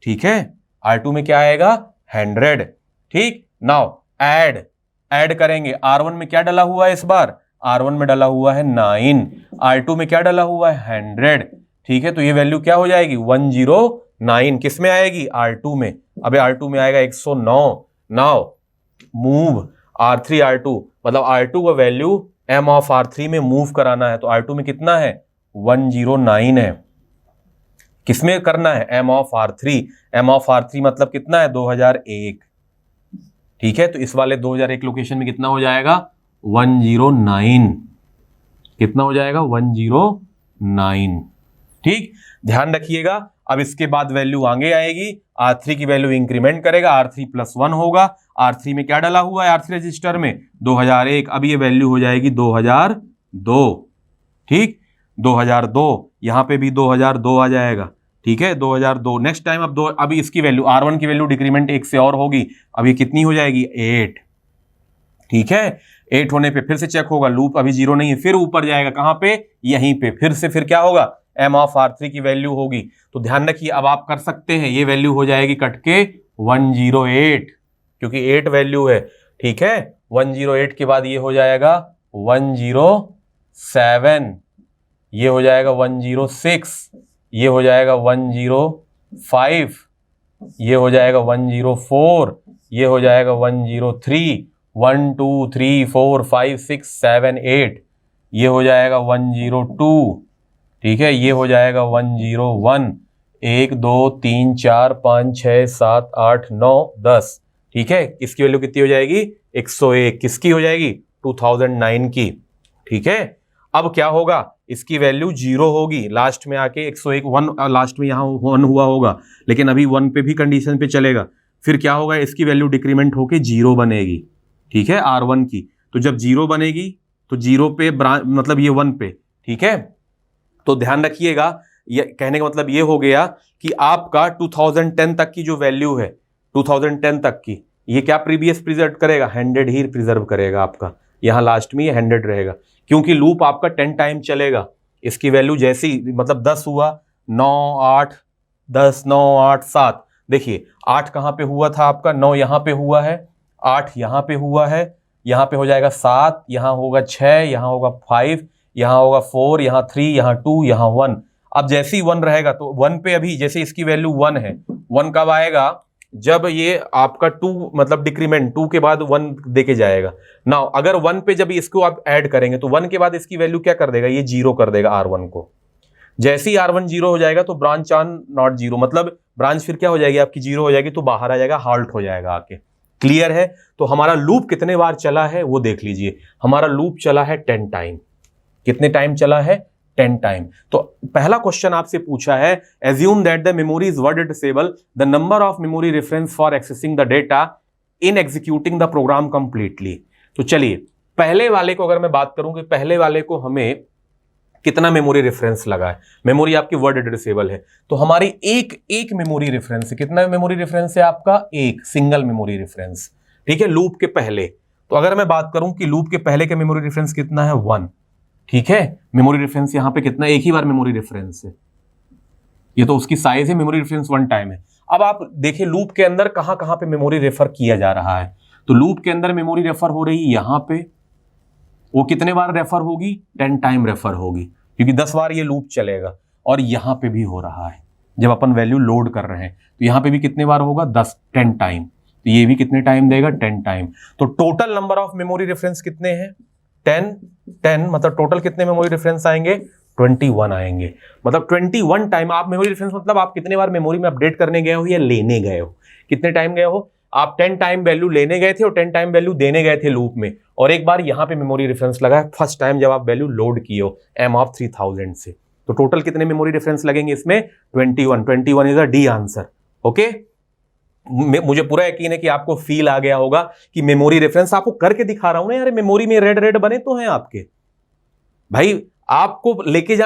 ठीक है, R2 में क्या आएगा 100, ठीक। नाउ ऐड करेंगे, R1 में क्या डाला हुआ है इस बार R1 में डाला हुआ है 9, R2 में क्या डाला हुआ है 100, ठीक है, तो ये वैल्यू क्या हो जाएगी 109, किस में आएगी R2 में, अबे R2 में आएगा 109। नाउ मूव R3 R2 मतलब R2 का वैल्यू m ऑफ R3 में मूव कराना है, तो R2 में कितना है 109 है, किसमें करना है m ऑफ R3 मतलब कितना है 2001, ठीक है, तो इस वाले 2001 लोकेशन में कितना हो जाएगा 109, कितना हो जाएगा 109, ठीक, ध्यान रखिएगा। अब इसके बाद वैल्यू आगे आएगी, R3 की वैल्यू इंक्रीमेंट करेगा, R3 प्लस 1 होगा, R3 में क्या डाला हुआ है R3 रजिस्टर में 2001, अब ये वैल्यू हो जाएगी 2002, ठीक, 2002, यहां पे भी 2002 आ जाएगा, ठीक है, 2002। नेक्स्ट टाइम अब इसकी वैल्यू R1 की वैल्यू डिक्रीमेंट 1 से और होगी, अब ये कितनी हो जाएगी 8, ठीक है, 8 होने पे फिर से चेक होगा, लूप अभी जीरो नहीं है, फिर ऊपर जाएगा कहां पे यहीं पे, फिर क्या होगा m ऑफ R3 की वैल्यू होगी, तो ध्यान रखिए अब आप कर सकते हैं, ये वैल्यू हो जाएगी कट के 108, क्योंकि 8 वैल्यू है, ठीक है, 108 के बाद ये हो जाएगा 107, ये हो जाएगा 106, ये हो जाएगा 105, ये हो जाएगा 104, ये हो जाएगा 103, 1 2 3 4 5 6 7 8, ये हो जाएगा 102, ठीक है, ये हो जाएगा 101, 1 2 3 4 5 6 7 8 9 10, ठीक है, इसकी वैल्यू कितनी हो जाएगी 101, किसकी हो जाएगी 2009 की, ठीक है। अब क्या होगा, इसकी वैल्यू 0 होगी, लास्ट में आके 101 1 लास्ट में यहाँ 1 हुआ होगा, लेकिन अभी 1 पे भी कंडीशन पे चलेगा। फिर क्या होगा, इसकी वैल्यू डिक्रीमेंट होके 0 बनेगी, ठीक है, R1 की। तो जब 0 बनेगी तो 0 पे मतलब ये 1 पे, ठीक है। तो ध्यान रखिएगा, ये कहने का मतलब ये हो गया कि आपका 2010 तक की जो वैल्यू है, 2010 तक की, ये क्या प्रीवियस प्रिजर्व करेगा, 100 ही प्रिजर्व करेगा आपका। यहां लास्ट में ये 100 रहेगा, क्योंकि लूप आपका 10 टाइम चलेगा। इसकी वैल्यू जैसी मतलब 10 हुआ, 9 8 10 9 8 7, देखिए 8 कहां पे हुआ था आपका, 9 यहां पे हुआ है, 8 यहां पे हुआ है, यहां पे हो जाएगा 7, यहां होगा 6, यहां होगा 5, यहां होगा 4, यहां 3, यहां 2, यहां 1। अब जैसे ही 1 रहेगा तो 1 पे अभी जैसे इसकी वैल्यू 1 है, 1 कब आएगा, जब ये आपका 2 मतलब डिक्रीमेंट 2 के बाद 1 देके जाएगा। नाउ अगर 1 पे जब इसको आप ऐड करेंगे तो 1 के बाद इसकी वैल्यू क्या कर देगा, ये 0 कर देगा R1 को। जैसे ही R1 0 हो जाएगा तो ब्रांच ऑन नॉट 0, मतलब ब्रांच फिर क्या हो जाएगी आपकी, 0 हो जाएगी, तो बाहर आ जाएगा, हाल्ट हो जाएगा आके। क्लियर है। तो हमारा लूप कितने बार चला है वो देख लीजिए, हमारा लूप चला है 10 टाइम। कितने टाइम चला है, 10 टाइम। तो पहला क्वेश्चन आपसे पूछा है, assume that the memory is word addressable, the number of memory reference for accessing the data in executing the program completely. तो चलिए पहले वाले को अगर मैं बात करूं कि पहले वाले को हमें कितना मेमोरी रेफरेंस लगा है, मेमोरी आपकी वर्ड डिसेबल है, तो हमारी एक मेमोरी रेफरेंस है। कितना मेमोरी रेफरेंस है आपका, एक सिंगल मेमोरी रेफरेंस, ठीक है, लूप के पहले। तो अगर मैं बात करूं कि लूप के पहले के मेमोरी रेफरेंस कितना है, 1, ठीक है। मेमोरी रेफरेंस यहां पे कितना, एक ही बार मेमोरी रेफरेंस है, ये तो उसकी साइज है, मेमोरी रेफरेंस 1 टाइम है। अब आप देखिए लूप के अंदर कहां कहां पे मेमोरी रेफर किया जा रहा है, तो लूप के अंदर मेमोरी रेफर हो रही है यहां पे, वो कितने बार रेफर होगी, 10 टाइम रेफर होगी, क्योंकि 10 बार ये लूप चलेगा। और यहां पे भी हो रहा है, जब अपन वैल्यू लोड कर रहे हैं तो यहां पे भी कितने बार होगा, 10 टाइम, तो ये भी कितने टाइम देगा, 10 टाइम। तो total number of memory reference कितने हैं, 10 मतलब टोटल कितने मेमोरी रेफरेंस आएंगे, 21 आएंगे। मतलब 21 टाइम आप मेमोरी रेफरेंस, मतलब आप कितने बार मेमोरी में अपडेट करने गए हो या लेने गए हो, कितने टाइम गए हो आप, 10 टाइम वैल्यू लेने गए थे और 10 टाइम वैल्यू देने गए थे लूप में, और एक बार यहां पे मेमोरी रेफरेंस लगा है फर्स्ट टाइम जब आप वैल्यू लोड किए हो M3000 से। तो टोटल कितने मेमोरी रेफरेंस लगेंगे इसमें, 21 is a D answer. Okay, मुझे पूरा यकीन है कि आपको फील आ गया होगा कि मेमोरी रेफरेंस आपको करके दिखा रहा हूं ना यार, मेमोरी में रेड बने तो हैं आपके भाई, आपको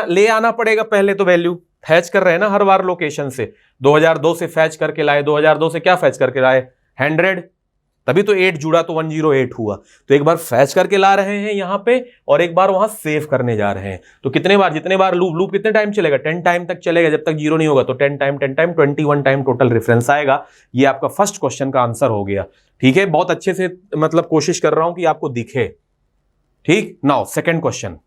ले आना पड़ेगा पहले तो, वैल्यू फैच कर रहे हैं ना हर बार लोकेशन से, 2002 से फैच करके लाए, 2002 से क्या फैच करके लाए, 100, तभी तो 8 जुड़ा तो 108 हुआ। तो एक बार फैच करके ला रहे हैं यहां पे और एक बार वहां सेव करने जा रहे हैं। तो कितने बार, जितने बार लूप कितने टाइम चलेगा, 10 टाइम तक चलेगा, जब तक 0 नहीं होगा। तो 10 टाइम 21 टाइम टोटल रेफरेंस आएगा। ये आपका फर्स्ट क्वेश्चन का आंसर हो गया। ठीक है, बहुत अच्छे से मतलब कोशिश कर रहा हूं कि आपको दिखे। ठीक, now second question,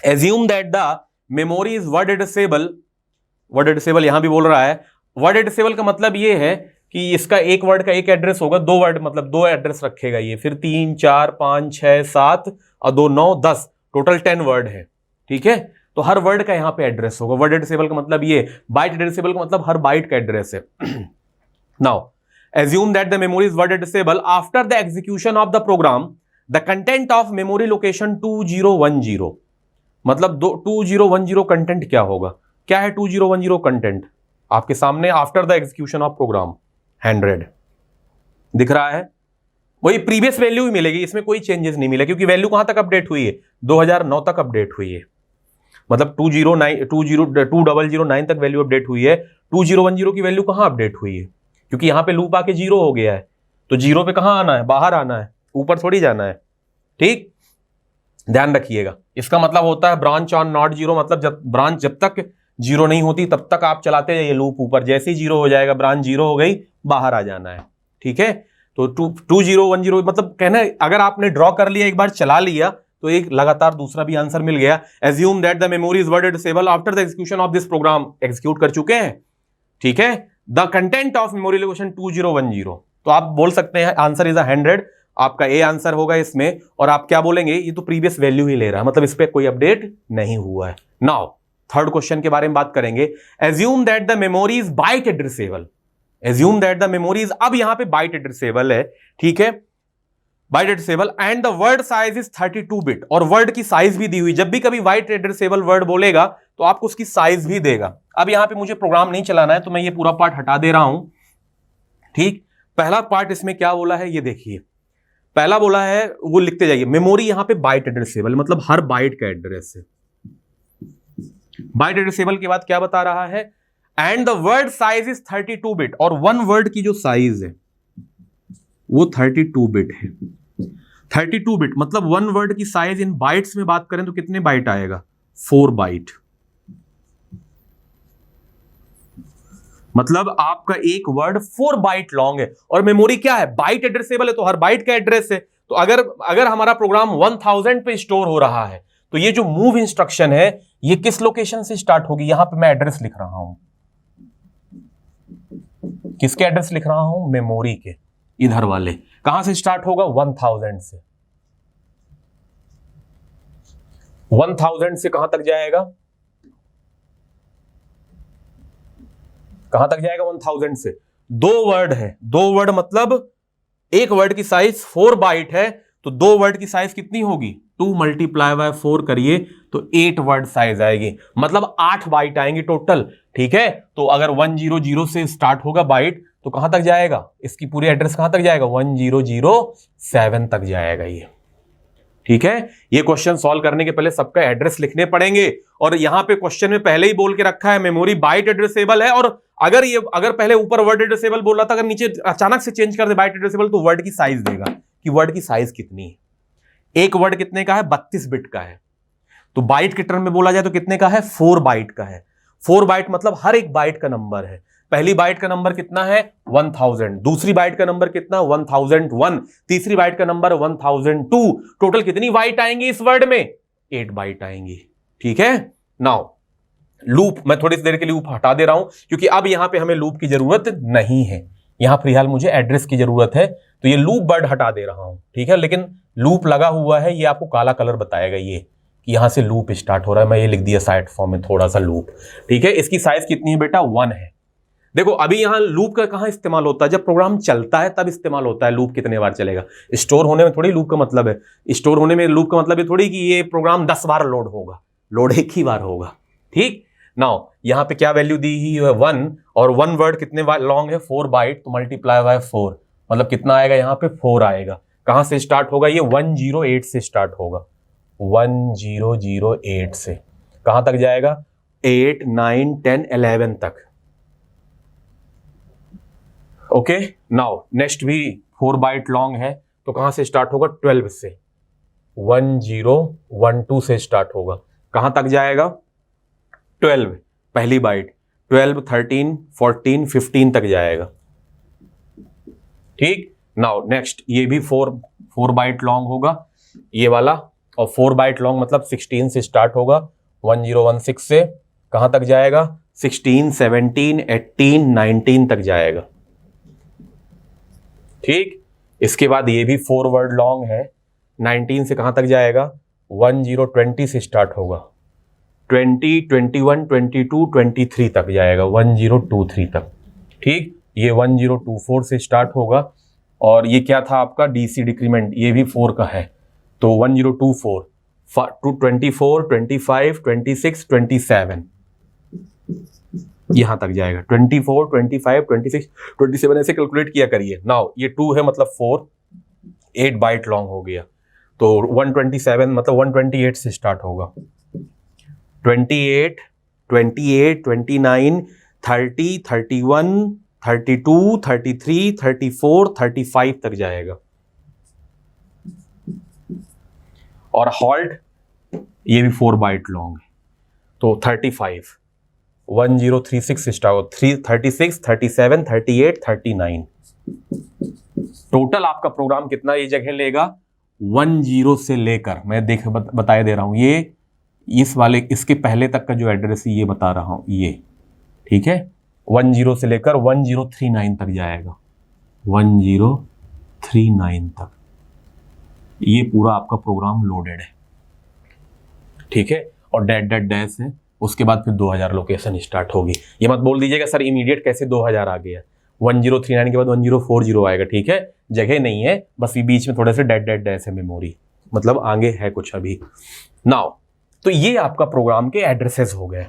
assume that the memory is word disable. Word disable यहां भी बोल रहा है। वर्ड डिसेबल का मतलब ये है कि इसका एक वर्ड का एक एड्रेस होगा, 2 वर्ड मतलब 2 एड्रेस रखेगा ये, फिर 3 4 5 6 7 और 2 9 10, टोटल 10 वर्ड है। ठीक है, तो हर वर्ड का यहां पे एड्रेस होगा। वर्ड डिसेबल का मतलब ये, बाइट डिसेबल का मतलब हर बाइट का एड्रेस है। Now assume that the memory is word disable after the execution of the program the content of memory location 2010, मतलब 2010 कंटेंट क्या होगा, क्या है 2010 कंटेंट आपके सामने, after the execution of program 100 दिख रहा है, वही प्रीवियस वैल्यू ही मिलेगी, इसमें कोई चेंजेस नहीं मिला, क्योंकि वैल्यू कहां तक अपडेट हुई है, 2009 तक अपडेट हुई है, मतलब 2009 तक वैल्यू अपडेट हुई है। 2010 की वैल्यू कहां अपडेट हुई है, क्योंकि यहां पे लूप आके 0 हो गया है, तो 0 पे कहां आना है, बाहर आना है, ऊपर थोड़ी जाना है। ठीक, ध्यान रखिएगा। इसका मतलब होता है ब्रांच ऑन नॉट 0, मतलब जब तक 0 नहीं होती तब तक आप चलाते जाइए लूप ऊपर, जैसे ही 0 हो जाएगा, ब्रांच 0 हो गई, बाहर आ जाना है। ठीक है, तो 2010 मतलब कहना है, अगर आपने ड्रॉ कर लिया, एक बार चला लिया, तो एक लगातार दूसरा भी आंसर मिल गया। Assume that the memory is word addressable after the execution of this program, execute कर चुके हैं। ठीक है, the content of memory location 2010, तो आप बोल सकते हैं आंसर इज 100, आपका ए आंसर होगा इसमें। और आप क्या बोलेंगे, ये तो प्रीवियस वैल्यू ही ले रहा है, मतलब इस पे कोई अपडेट नहीं हुआ है। नाउ थर्ड क्वेश्चन के बारे में बात करेंगे। Assume that the memory is byte addressable. Assume that the memory is, अब यहां पे बाइट एड्रेसेबल है। ठीक है, byte addressable and the word size is 32 bit, और वर्ड की साइज भी दी हुई। जब भी कभी बाइट एड्रेसेबल वर्ड बोलेगा तो आपको उसकी साइज भी देगा। अब यहां पे मुझे प्रोग्राम नहीं चलाना है तो मैं ये पूरा पार्ट हटा दे रहा हूं। ठीक, पहला पार्ट इसमें क्या बोला है ये देखिए। पहला बोला है, वो लिखते जाइए, मेमोरी यहां पे बाइट एड्रेसेबल मतलब हर बाइट का एड्रेस है। बाइट एड्रेसेबल के बाद क्या बता रहा है, and the word size is 32 bit, और वन वर्ड की जो साइज है वो 32 बिट है। 32 बिट मतलब वन वर्ड की साइज इन बाइट्स में बात करें तो कितने बाइट आएगा, 4 बाइट। मतलब आपका एक वर्ड 4 बाइट लॉन्ग है, और मेमोरी क्या है, बाइट एड्रेसेबल है तो हर बाइट का एड्रेस है। तो अगर हमारा प्रोग्राम 1000 पे स्टोर हो रहा है तो ये जो मूव इंस्ट्रक्शन है ये किस लोकेशन से स्टार्ट होगी, यहां पे मैं एड्रेस लिख रहा हूं, किसके एड्रेस लिख रहा हूं, मेमोरी के इधर वाले। कहां से स्टार्ट होगा, 1000 से। 1000 से कहां तक जाएगा, कहां तक जाएगा, 1000 से। 2 वर्ड है, 2 वर्ड मतलब एक वर्ड की साइज 4 बाइट है, तो 2 वर्ड की साइज कितनी होगी, 2 × 4 करिए तो 8 वर्ड साइज आएगी, मतलब 8 बाइट आएंगे टोटल। ठीक है, तो अगर 100 से स्टार्ट होगा बाइट तो कहां तक जाएगा, इसकी पूरी एड्रेस कहां तक जाएगा, 1007 तक जाएगा ये। ठीक है, ये क्वेश्चन सॉल्व करने के पहले सबका एड्रेस लिखने पड़ेंगे, और यहां पे क्वेश्चन में पहले ही बोल के रखा है मेमोरी बाइट एड्रेसेबल है, और अगर पहले ऊपर वर्ड एड्रेसेबल बोल रहा था, अगर नीचे अचानक से चेंज कर दे बाइट एड्रेसेबल तो वर्ड की साइज देगा कि वर्ड की साइज कितनी है। एक वर्ड कितने का है, 32 बिट का है, तो बाइट के टर्म में बोला जाए तो कितने का है, 4 बाइट का है। 4 बाइट मतलब हर एक बाइट का नंबर है। पहली बाइट का नंबर कितना है, 1000, दूसरी बाइट का नंबर कितना, 1001, तीसरी बाइट का नंबर 1002। टोटल कितनी बाइट आएंगी इस वर्ड में, 8 बाइट आएंगी। ठीक है, नाउ लूप, मैं थोड़ी सी देर के लिए लूप हटा दे रहा हूं क्योंकि अब यहां पे हमें लूप की जरूरत नहीं है, यहां फिलहाल मुझे एड्रेस की जरूरत है, तो ये लूप वर्ड हटा दे रहा हूं। ठीक है, लेकिन लूप लगा हुआ है, ये आपको काला कलर बताएगा ये कि यहां से लूप स्टार्ट हो रहा है। मैं ये लिख दिया साइड फॉर्म में थोड़ा सा लूप। ठीक है, इसकी साइज कितनी है बेटा, 1 है। देखो अभी यहां लूप का कहां इस्तेमाल होता है, जब प्रोग्राम चलता है तब इस्तेमाल होता है। लूप कितने बार चलेगा, स्टोर होने में थोड़ी लूप का मतलब है, स्टोर होने में लूप का मतलब है थोड़ी कि ये प्रोग्राम 10 बार लोड होगा, लोड एक ही बार होगा। ठीक, नाउ यहां पे क्या वैल्यू दी ही है, 1, और 1 वर्ड कितने लॉन्ग है, 4 बाइट, तो मल्टीप्लाई बाय 4 मतलब कितना आएगा, यहां पे 4 आएगा। कहां से स्टार्ट होगा, ये 108 से स्टार्ट होगा, 1008 से कहां तक जाएगा, 8, 9, 10, 11 तक। ओके, नाउ नेक्स्ट भी 4 बाइट लॉन्ग है, तो कहां से स्टार्ट होगा, 12 से, 1012 से स्टार्ट होगा, कहां तक जाएगा, 12 पहली बाइट, 12, 13, 14, 15 तक जाएगा। ठीक, नाउ नेक्स्ट ये भी 4 बाइट लॉन्ग होगा ये वाला, और 4 बाइट लॉन्ग मतलब 16 से स्टार्ट होगा, 1016 से कहां तक जाएगा, 16, 17, 18, 19 तक जाएगा। ठीक, इसके बाद ये भी 4 वर्ड लॉन्ग है, 19 से कहां तक जाएगा, 1020 से स्टार्ट होगा, 20, 21, 22, 23 तक जाएगा, 1023 तक। ठीक, ये 1024 से स्टार्ट होगा, और ये क्या था आपका डीसी डिक्रीमेंट, ये भी 4 का है, तो 1024 टू 24, 25, 26, 27 यहां तक जाएगा, 24, 25, 26, 27 ऐसे कैलकुलेट किया करिए। नाउ ये 2 है मतलब 4, 8 बाइट लॉन्ग हो गया, तो 127 मतलब 128 से स्टार्ट होगा, 28, 28, 29, 30, 31, 32, 33, 34, 35 तक जाएगा, और हॉल्ट ये भी 4 बाइट लॉन्ग है, तो 35, 1036 से स्टार्ट हो, 36, 37, 38, 39। टोटल आपका प्रोग्राम कितना ये जगह लेगा, 10 से लेकर, मैं बताए दे रहा हूं, ये इस वाले इसके पहले तक का जो एड्रेस है ये बता रहा हूं ये। ठीक है, 10 से लेकर 1039 तक जाएगा, 1039 तक ये पूरा आपका प्रोग्राम लोडेड है। ठीक है, और डैश है, उसके बाद फिर 2000 लोकेशन स्टार्ट होगी। ये मत बोल दीजिएगा सर इमीडिएट कैसे 2000 आ गया, 1039 के बाद 1040 आएगा, ठीक है, जगह नहीं है, बस ये बीच में थोड़े से डेड ऐसे मेमोरी, मतलब आगे है कुछ अभी। नाउ तो ये आपका प्रोग्राम के एड्रेसेस हो गए,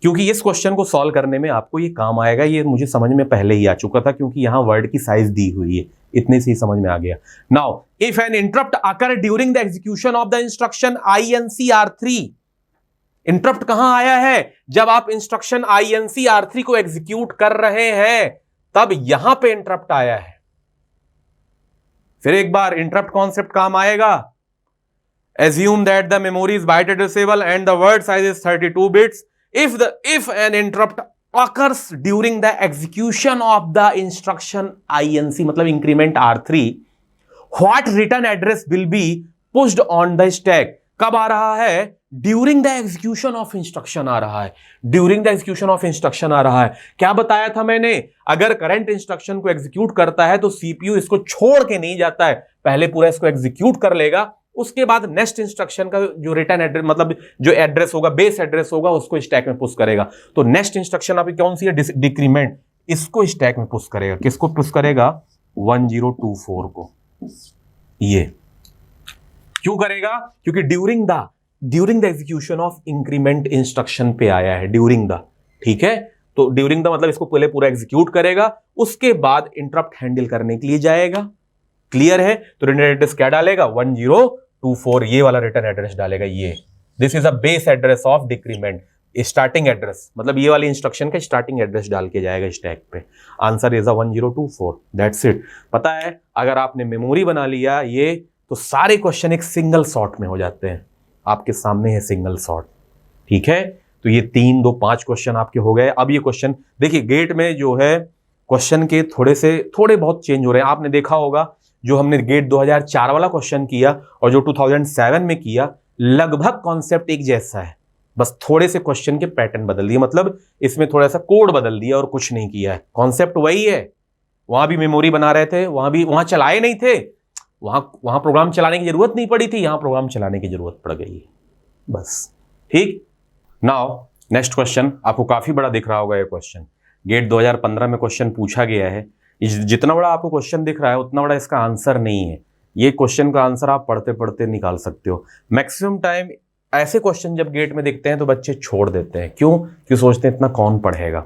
क्योंकि इस क्वेश्चन को सॉल्व करने में आपको ये काम आएगा, ये मुझे समझ में पहले ही आ चुका था क्योंकि यहां वर्ड की साइज दी हुई है, इतने से ही समझ में आ गया। Now if an interrupt occur during the execution of the instruction INCR3, interrupt कहां आया है, जब आप इंस्ट्रक्शन INCR3 को एग्जीक्यूट कर रहे हैं तब यहां पे इंटरप्ट आया है। फिर एक बार इंटरप्ट कॉन्सेप्ट काम आएगा। Assume that the memory is byte addressable and the word size is 32 bits. If an interrupt occurs during the execution of the instruction INC, मतलब increment R3, what return address will be pushed on the stack? कब आ रहा है? During the execution of instruction आ रहा है, during the execution of instruction आ रहा है। क्या बताया था मैंने, अगर करंट इंस्ट्रक्शन को एग्जीक्यूट करता है तो सीपीयू इसको छोड़ के नहीं जाता है, पहले पूरा इसको एग्जीक्यूट कर लेगा, उसके बाद नेक्स्ट इंस्ट्रक्शन का जो रिटर्न एड्रेस, मतलब जो एड्रेस होगा, बेस एड्रेस होगा, उसको स्टैक में पुश करेगा। तो नेक्स्ट इंस्ट्रक्शन आपकी कौन सी है, डिक्रीमेंट, इसको स्टैक में पुश करेगा। किसको पुश करेगा? 1024 को। ये क्यों करेगा? क्योंकि during the execution of increment instruction पे आया है, ड्यूरिंग द, ठीक है। तो ड्यूरिंग द मतलब इसको पहले पूरा एग्जीक्यूट करेगा, उसके बाद इंटरप्ट हैंडल करने के लिए जाएगा। क्लियर है? तो रिटर्न एड्रेस क्या डालेगा? 1024, ये वाला रिटर्न एड्रेस डालेगा। ये this is a base address of decrement, starting address, मतलब ये वाली इंस्ट्रक्शन का स्टार्टिंग एड्रेस डाल के जाएगा स्टैक पे। Answer is a 1024, that's it. पता है, अगर आपने मेमोरी बना लिया ये, तो सारे क्वेश्चन एक सिंगल शॉट में हो जाते हैं। आपके सामने है सिंगल शॉट, ठीक है। तो ये 3, 2, 5 क्वेश्चन आपके हो गए। अब ये क्वेश्चन देखिए, गेट में जो है क्वेश्चन के थोड़े बहुत चेंज हो रहे हैं। आपने देखा होगा जो हमने गेट 2004 वाला क्वेश्चन किया और जो 2007 में किया, लगभग कॉन्सेप्ट एक जैसा है, बस थोड़े से क्वेश्चन के पैटर्न बदल दिए, मतलब इसमें थोड़ा सा कोड बदल दिया और कुछ नहीं किया है। कॉन्सेप्ट वही है, वहां भी मेमोरी बना रहे थे, वहां चलाए नहीं थे, वहां प्रोग्राम चलाने की जरूरत नहीं पड़ी थी, यहां प्रोग्राम चलाने की जरूरत पड़ गई है, बस। ठीक। नाउ नेक्स्ट क्वेश्चन आपको काफी बड़ा दिख रहा होगा। ये क्वेश्चन गेट 2015 में क्वेश्चन पूछा गया है। जितना बड़ा आपको क्वेश्चन दिख रहा है उतना बड़ा इसका आंसर नहीं है। ये क्वेश्चन का आंसर आप पढ़ते पढ़ते निकाल सकते हो। मैक्सिमम टाइम ऐसे क्वेश्चन जब गेट में दिखते हैं तो बच्चे छोड़ देते हैं। क्यों सोचते हैं इतना कौन पढ़ेगा,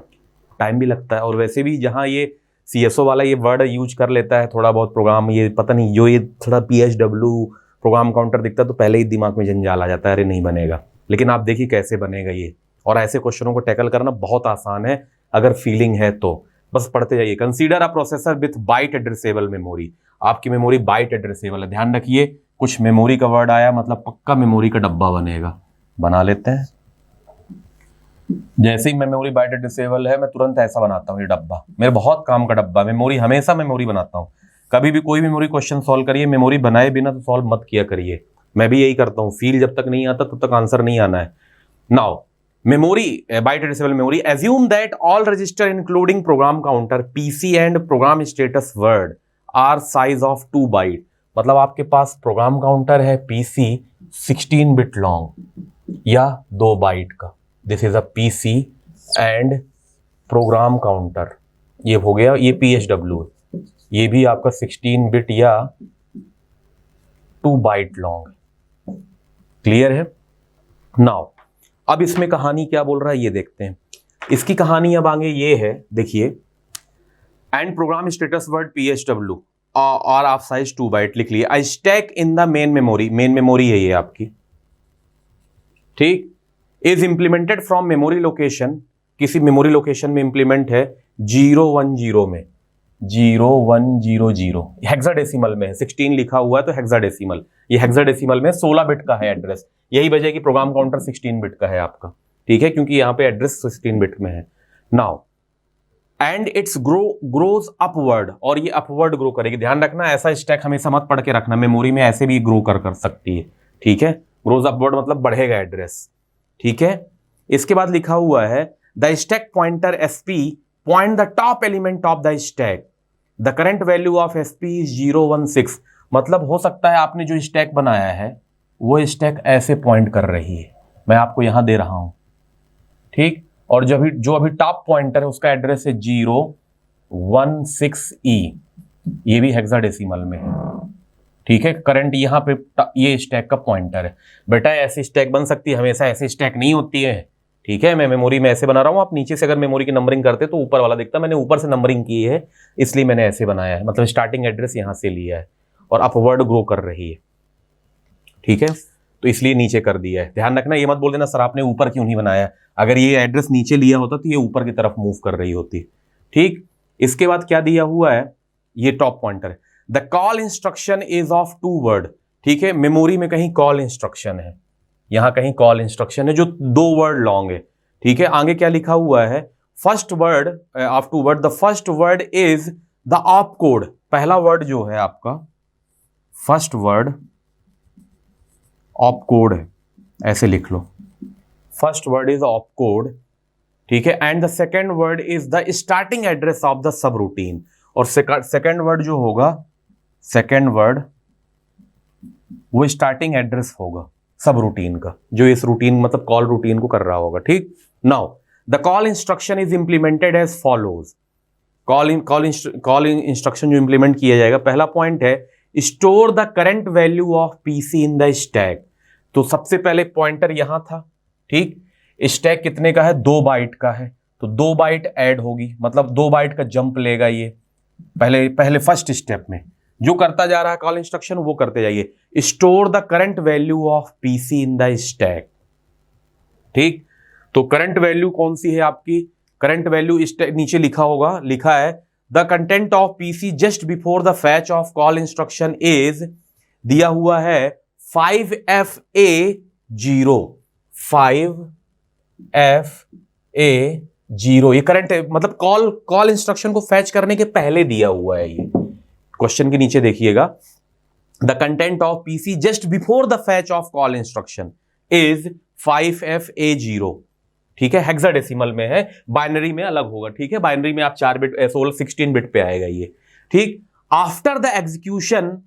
टाइम भी लगता है, और वैसे भी जहाँ ये CSO वाला ये वर्ड यूज कर लेता है थोड़ा बहुत प्रोग्राम, ये पता नहीं, जो ये थोड़ा PSW प्रोग्राम काउंटर दिखता है तो पहले ही दिमाग में जंजाल आ जाता है, अरे नहीं बनेगा। लेकिन आप देखिए कैसे बनेगा ये, और ऐसे क्वेश्चनों को टैकल करना बहुत आसान है अगर फीलिंग है तो। बस पढ़ते जाइए। Consider a processor with byte addressable memory. आपकी मेमोरी बाइट एड्रेसेबल है, ध्यान रखिए। कुछ मेमोरी का वर्ड आया मतलब पक्का मेमोरी का डब्बा बनेगा। बना लेते हैं। जैसे ही मेमोरी बाइट एड्रेसेबल है मैं तुरंत ऐसा बनाता हूँ, ये डब्बा मेरे बहुत काम का डब्बा। मेमोरी हमेशा मेमोरी बनाता हूँ। कभी भी कोई मेमोरी क्वेश्चन सॉल्व करिए, मेमोरी बनाए बिना तो सॉल्व मत किया करिए। मैं भी यही करता हूँ। फील जब तक नहीं आता तब तक आंसर नहीं आना है। Now memory, byte addressable memory, assume that all register including program counter, PC and program status word are size of 2 byte। मतलब आपके पास प्रोग्राम काउंटर है PC 16 बिट लॉन्ग या 2 बाइट का। This is a PC and program counter, ये हो गया, ये PSW, ये भी आपका 16 बिट या 2 बाइट लॉन्ग। क्लियर है? नाउ अब इसमें कहानी क्या बोल रहा है ये देखते हैं। इसकी कहानी अब आगे ये है, देखिए। And program status word PSW और आप साइज 2 बाइट लिख लिए। I stack in the main memory, main memory है ये आपकी, ठीक। Is implemented from memory location, किसी मेमोरी लोकेशन में इंप्लीमेंट है 010 में, 0100 हेक्साडेसिमल में है। 16 लिखा हुआ है तो हेक्साडेसिमल, ये हेक्साडेसिमल में 16 बिट का है एड्रेस। यही वजह कि प्रोग्राम काउंटर 16 बिट का है आपका, ठीक है, क्योंकि यहां पे एड्रेस 16 बिट में है। Now and it's grows upward, और ये अपवर्ड ग्रो करेगी। ध्यान रखना, ऐसा स्टैक हमेशा मत पढ़ के रखना, मेमोरी में ऐसे भी ग्रो कर सकती है, ठीक है। ग्रोज अपवर्ड मतलब बढ़ेगा एड्रेस, ठीक है। इसके बाद लिखा हुआ है the stack pointer SP point the top element of the stack, the current value of SP is 016। मतलब हो सकता है आपने जो स्टैक बनाया है वो स्टैक ऐसे पॉइंट कर रही है, मैं आपको यहां दे रहा हूं, ठीक। और जो अभी टॉप पॉइंटर है उसका एड्रेस है 0 16E, ये भी हेक्साडेसिमल में है, ठीक है। करंट यहाँ पे ये स्टैक का पॉइंटर है। बेटा ऐसी स्टैक बन सकती है, हमेशा ऐसी स्टैक नहीं होती है, ठीक है। मैं मेमोरी में ऐसे बना रहा हूँ, आप नीचे से अगर मेमोरी की नंबरिंग करते तो ऊपर वाला दिखता, मैंने ऊपर से नंबरिंग की है इसलिए मैंने ऐसे बनाया है, मतलब स्टार्टिंग एड्रेस यहाँ से लिया है और अपवर्ड ग्रो कर रही है, ठीक है, तो इसलिए नीचे कर दिया है। ध्यान रखना, ये मत बोल देना सर आपने ऊपर क्यों नहीं बनाया, अगर ये एड्रेस नीचे लिया होता तो ये ऊपर की तरफ मूव कर रही होती, ठीक। इसके बाद क्या दिया हुआ है, ये टॉप पॉइंटर है। The call instruction is of 2 word, ठीक है। मेमोरी में कहीं कॉल इंस्ट्रक्शन है, यहां कहीं कॉल इंस्ट्रक्शन है जो 2 वर्ड लॉन्ग है, ठीक है। आगे क्या लिखा हुआ है, first word of 2 word, the first word is the op code, पहला वर्ड जो है आपका फर्स्ट वर्ड ऑप कोड है, ऐसे लिख लो, first word is op code, ठीक है। And the second word is the starting address of the subroutine, और सेकेंड वर्ड जो होगा, सेकेंड वर्ड वो स्टार्टिंग एड्रेस होगा सब रूटीन का, जो इस रूटीन मतलब कॉल रूटीन को कर रहा होगा, ठीक। Now the call instruction is implemented as follows, call instruction जो इंप्लीमेंट किया जाएगा, पहला पॉइंट है store the current value of PC in the stack. तो सबसे पहले पॉइंटर यहां था, ठीक। स्टैक कितने का है, 2 बाइट का है, तो 2 बाइट ऐड होगी, मतलब 2 बाइट का जंप लेगा ये पहले फर्स्ट स्टेप में जो करता जा रहा है कॉल इंस्ट्रक्शन, वो करते जाइए। Store the current value of PC in the stack, ठीक। तो करंट वैल्यू कौन सी है आपकी, करंट वैल्यू नीचे लिखा होगा, लिखा है the content of PC just before the fetch of call instruction is, दिया हुआ है 5FA0, 5FA0, ये करंट मतलब कॉल इंस्ट्रक्शन को फैच करने के पहले दिया हुआ है, ये क्वेश्चन के नीचे देखिएगा, the content of PC just before the fetch of call instruction is 5FA0, ठीक है। हेक्साडेसिमल में है, बाइनरी में अलग होगा, ठीक है। बाइनरी में आप 4 बिट 16 बिट पे आएगा ये, ठीक। After the execution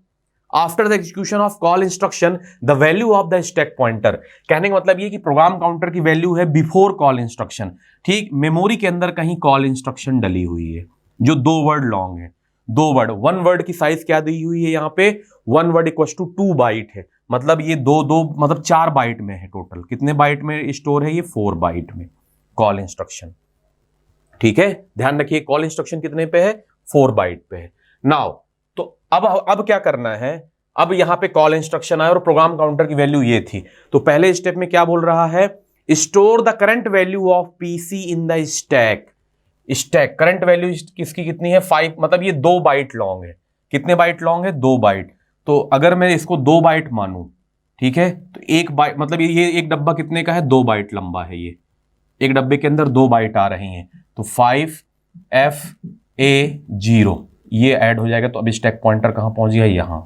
of call instruction the value of the stack pointer, कहने का मतलब ये कि प्रोग्राम काउंटर की वैल्यू है बिफोर कॉल इंस्ट्रक्शन, ठीक। मेमोरी के अंदर कहीं कॉल इंस्ट्रक्शन डली हुई है जो 2 वर्ड लॉन्ग है, 2 वर्ड, 1 वर्ड की साइज क्या दी हुई है यहां पे, 1 वर्ड इक्वल टू 2 बाइट है, मतलब ये दो मतलब 4 बाइट में है, टोटल कितने बाइट में स्टोर है, ये 4 बाइट में कॉल इंस्ट्रक्शन, ठीक है। ध्यान रखिए कॉल इंस्ट्रक्शन कितने पे है, 4 बाइट पे है। नाउ तो अब क्या करना है, अब यहां पे कॉल इंस्ट्रक्शन आया और प्रोग्राम काउंटर की वैल्यू ये थी, तो पहले स्टेप में क्या बोल रहा है, store the current value of PC in the stack. Stack current value किसकी कितनी है, 5, मतलब ये 2 बाइट लॉन्ग है, कितने बाइट लॉन्ग है, 2 बाइट। तो अगर मैं इसको 2 बाइट मानूं, ठीक है, तो 1 बाइट मतलब ये एक डब्बा कितने का है, 2 बाइट लंबा है, ये एक डब्बे के अंदर 2 बाइट आ रही हैं, तो 5FA0 ये ऐड हो जाएगा, तो अब स्टैक पॉइंटर कहां पहुंच गया, यहां।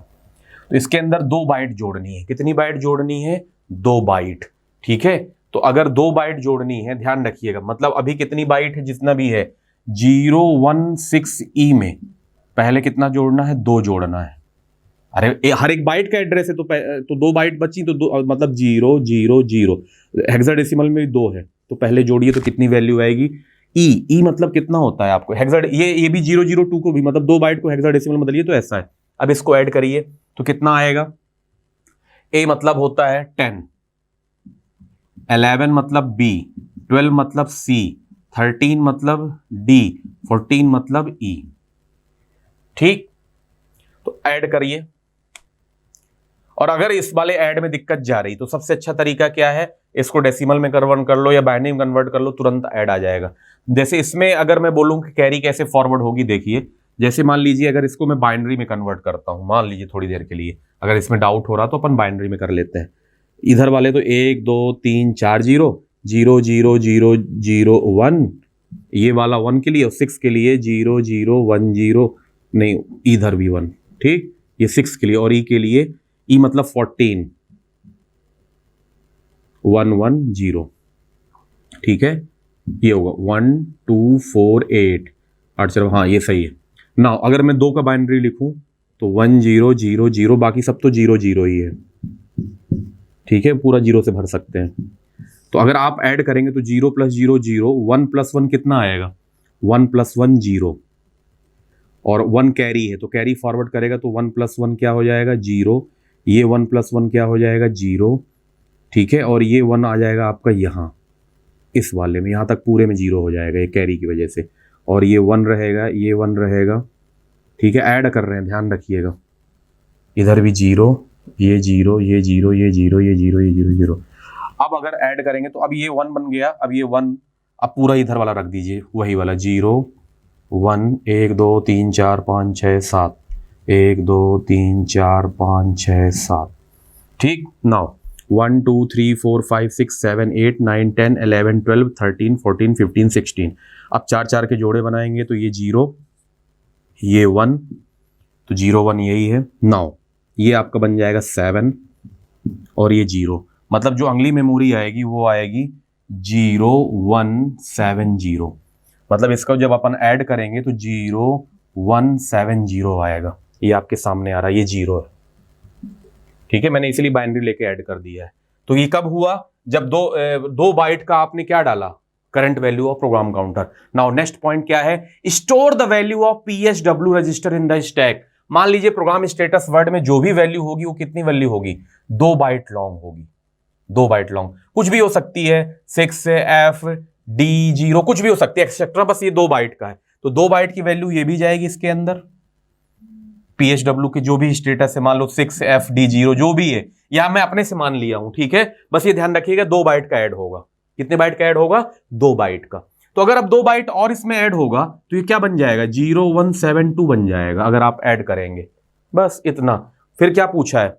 तो इसके अंदर 2 बाइट जोड़नी है, कितनी बाइट जोड़नी है, 2 बाइट, ठीक है। तो अगर 2 बाइट जोड़नी है, ध्यान रखिएगा, मतलब अभी कितनी बाइट है, जितना भी है 016E में पहले कितना जोड़ना है, 2 जोड़ना है। अरे हर एक बाइट का एड्रेस है, तो 2 बाइट बची, तो 2 मतलब 000, हेक्साडेसिमल में 2 है, तो पहले जोड़िए, तो कितनी वैल्यू आएगी, ई मतलब कितना होता है आपको हेक्सा, ये भी 002 को भी मतलब 2 बाइट को हेक्साडेसिमल में बदलिए तो ऐसा है। अब इसको ऐड करिए तो कितना आएगा, ए मतलब होता है 10, 11 मतलब बी, 12 मतलब सी, 13 मतलब डी, 14 मतलब ई, ठीक। तो ऐड करिए, और अगर इस वाले ऐड में दिक्कत जा रही तो सबसे अच्छा तरीका क्या है, इसको डेसिमल में कन्वर्ट कर लो या बाइनरी में कन्वर्ट कर लो, तुरंत ऐड आ जाएगा। जैसे इसमें अगर मैं बोलूं कि कैरी कैसे फॉरवर्ड होगी, देखिए जैसे मान लीजिए अगर इसको मैं बाइनरी में कन्वर्ट करता हूं, मान लीजिए थोड़ी देर के लिए अगर इसमें डाउट हो रहा तो अपन बाइनरी में कर लेते हैं। इधर वाले तो 1 2 3 4 0 0 0 0 0 1, ये वाला 1 के लिए, और 6 के लिए 0 0 1 0, नहीं इधर भी 1, ठीक, ये 6 के लिए, और ई के लिए, ई मतलब 14 1 1 0, ठीक है, ये होगा 1 2 4 8 8, चलो हाँ ये सही है ना। अगर मैं 2 का बाइनरी लिखूं तो 1 0 0 0, बाकी सब तो 0 0 ही है, ठीक है, पूरा 0 से भर सकते हैं। तो अगर आप ऐड करेंगे तो 0 + 0 0, 1 + 1 कितना आएगा, 1 + 1 0, और 1 कैरी है तो कैरी फॉरवर्ड करेगा तो 1 + 1 क्या हो जाएगा 0, ये 1 + 1 क्या हो जाएगा 0, ठीक है, और ये 1 आ जाएगा आपका यहाँ इस वाले में, यहाँ तक पूरे में 0 हो जाएगा ये कैरी की वजह से, और ये 1 रहेगा, ये 1 रहेगा, ठीक है, ऐड कर रहे हैं ध्यान रखिएगा, इधर भी 0, ये 0, ये 0, ये 0, ये 0, ये 0, 0। अब अगर ऐड करेंगे तो अब ये 1 बन गया, अब ये 1 अब पूरा इधर वाला रख दीजिए, वही वाला 0 1 1 2 3 4 5 6 7 1 2 3 4 5 6 7, ठीक। नाउ 1 2 3 4 5 6 7 8 9 10 11 12 13 14 15 16, अब 4 4 के जोड़े बनाएंगे तो ये 0, ये 1, तो 0 1 यही है। नाउ ये आपका बन जाएगा 7 और ये 0, मतलब जो अगली मेमोरी आएगी वो आएगी 0 1 7 0, मतलब इसका जब अपन ऐड करेंगे तो 0 1 7 0 आएगा, ये आपके सामने आ रहा है, ये 0 है, ठीक है, मैंने इसलिए बाइनरी लेके ऐड कर दिया है। तो ये कब हुआ, जब दो बाइट का आपने क्या डाला, current value of program counter. Now next point क्या है, store the value of PSW register in the stack. मान लीजिए प्रोग्राम स्टेटस वर्ड में जो भी वैल्यू होगी वो कितनी वैल्यू होगी, 2 बाइट लॉन्ग होगी, 2 बाइट लॉन्ग, कुछ भी हो सकती है, 6F-D-0 कुछ भी हो सकती है एक्सेट्रा, बस ये 2 बाइट का है, तो 2 बाइट की वैल्यू ये भी जाएगी इसके अंदर, PSW के जो भी स्टेटस है, मान लो 6F-D-0 जो भी है, या मैं अपने से मान लिया हूं, ठीक है, बस ये ध्यान रखिएगा 2 बाइट का ऐड होगा, कितने बाइट का ऐड होगा, 2 बाइट का। तो अगर अब 2 बाइट और इसमें ऐड होगा तो ये क्या बन जाएगा 0 1 7 2 बन जाएगा, अगर आप ऐड करेंगे, बस इतना। फिर क्या पूछा है,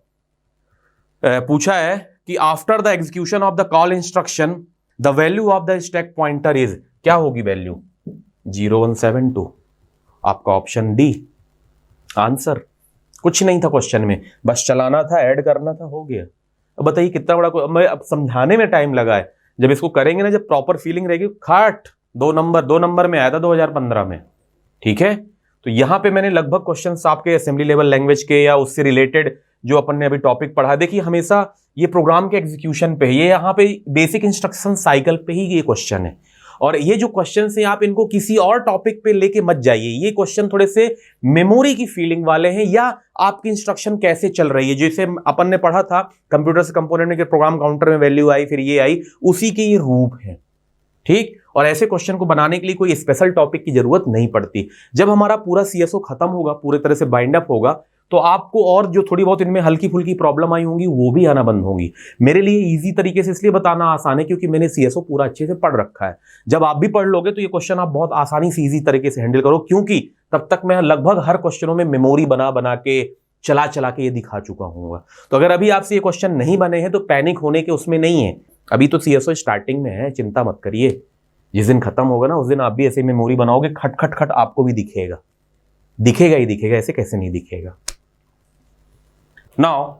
पूछा है कि after the execution of the call instruction the value of the stack pointer is, क्या होगी वैल्यू 0 1 7 2, आपका ऑप्शन डी आंसर। कुछ नहीं था क्वेश्चन में, बस चलाना था, ऐड करना था, हो गया। अब बताइए कितना बड़ा, मैं अब समझाने में टाइम लगा है, जब इसको करेंगे ना, जब प्रॉपर फीलिंग रहेगी, खाट 2 नंबर में आया था 2015 में, ठीक है। तो यहां पे मैंने लगभग क्वेश्चंस आपके असेंबली लेवल लैंग्वेज के या उससे रिलेटेड जो अपन ने अभी टॉपिक पढ़ा, देखिए हमेशा ये प्रोग्राम के एग्जीक्यूशन पे, ये यहाँ पे बेसिक इंस्ट्रक्शन साइकिल पे ही ये क्वेश्चन है, और ये जो क्वेश्चन है आप इनको किसी और टॉपिक पे लेके मत जाइए, ये क्वेश्चन थोड़े से मेमोरी की फीलिंग वाले हैं, या आपकी इंस्ट्रक्शन कैसे चल रही है, जैसे अपन ने पढ़ा था कंप्यूटर से कंपोनेंट के प्रोग्राम काउंटर में वैल्यू आई फिर ये आई, उसी के ये रूप है, ठीक। और ऐसे क्वेश्चन को बनाने के लिए कोई स्पेशल टॉपिक की जरूरत नहीं पड़ती। जब हमारा पूरा CSO खत्म होगा, पूरे तरह से बाइंड अप होगा, तो आपको और जो थोड़ी बहुत इनमें हल्की फुल्की प्रॉब्लम आई होंगी वो भी आना बंद होंगी। मेरे लिए इजी तरीके से इसलिए बताना आसान है क्योंकि मैंने CSO पूरा अच्छे से पढ़ रखा है। जब आप भी पढ़ लोगे तो ये क्वेश्चन आप बहुत आसानी से इजी तरीके से हैंडल करो, क्योंकि तब तक मैं लगभग हर क्वेश्चनों में मेमोरी बना बना के चला के ये दिखा चुका हूँ। तो अगर अभी आपसे ये क्वेश्चन नहीं बने हैं तो पैनिक होने के उसमें नहीं है, अभी तो CSO स्टार्टिंग में है, चिंता मत करिए। जिस दिन खत्म होगा ना उस दिन आप भी ऐसे मेमोरी बनाओगे, खट खट खट आपको भी दिखेगा, दिखेगा ही दिखेगा, ऐसे कैसे नहीं दिखेगा। नाउ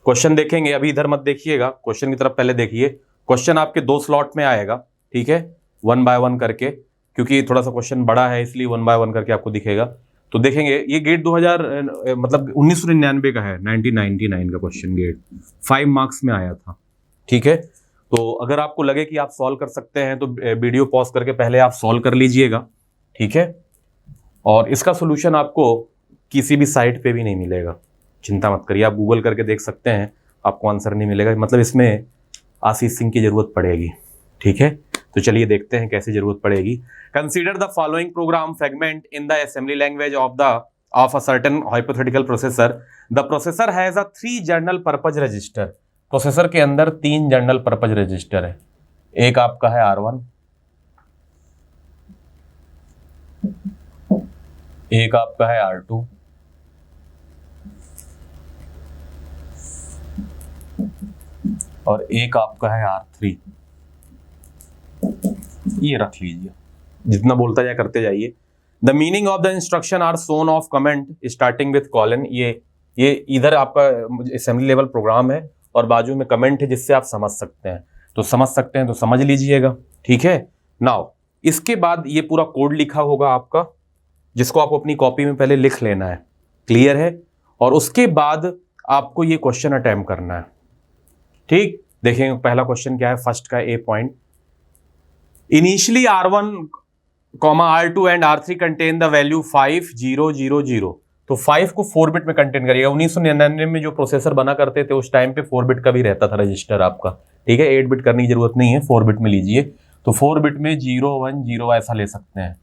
क्वेश्चन देखेंगे, अभी इधर मत देखिएगा, क्वेश्चन की तरफ पहले देखिए। क्वेश्चन आपके 2 स्लॉट में आएगा, ठीक है, 1 बाय 1 करके, क्योंकि थोड़ा सा क्वेश्चन बड़ा है इसलिए 1 बाय 1 करके आपको दिखेगा। तो देखेंगे ये गेट 2000 मतलब 1999 का है, 1999 का क्वेश्चन गेट 5 मार्क्स में आया था, ठीक है। तो अगर आपको लगे कि आप सॉल्व कर सकते हैं तो वीडियो पॉज करके पहले आप सॉल्व कर लीजिएगा, ठीक है। और इसका सोल्यूशन आपको किसी भी साइट पे भी नहीं मिलेगा, चिंता मत करिए, आप गूगल करके देख सकते हैं, आपको आंसर नहीं मिलेगा, मतलब इसमें आशीष सिंह की जरूरत पड़ेगी, ठीक है। तो चलिए देखते हैं कैसे जरूरत पड़ेगी। Consider the following programme fragment in the assembly language of a certain hypothetical processor. The processor has a 3 general purpose register. Processor के अंदर 3 जनरल पर्पज रजिस्टर है, एक आपका है R1, एक आपका है R2, और एक आपका है R3। ये रख लीजिए, जितना बोलता जाए करते जाइए। The meaning of the instruction are shown of comment starting with colon. ये इधर आपका असेंबली लेवल प्रोग्राम है और बाजू में कमेंट है जिससे आप समझ सकते हैं, तो समझ सकते हैं तो समझ लीजिएगा, ठीक है। नाउ इसके बाद ये पूरा कोड लिखा होगा आपका, जिसको आपको अपनी कॉपी में पहले लिख लेना है, क्लियर है। और उसके बाद आपको ये क्वेश्चन अटेम्प्ट करना है, ठीक। देखेंगे पहला क्वेश्चन क्या है, फर्स्ट का A point. Initially R1 comma R2 and R3 contain the value 5000। तो 5 को 4 बिट में कंटेन करिएगा। 1999 में जो प्रोसेसर बना करते थे उस टाइम पे 4 बिट का भी रहता था रजिस्टर आपका, ठीक है। 8 बिट करने की जरूरत नहीं है, 4 बिट में लीजिए। तो 4 बिट में 0 1 0 ऐसा ले सकते हैं,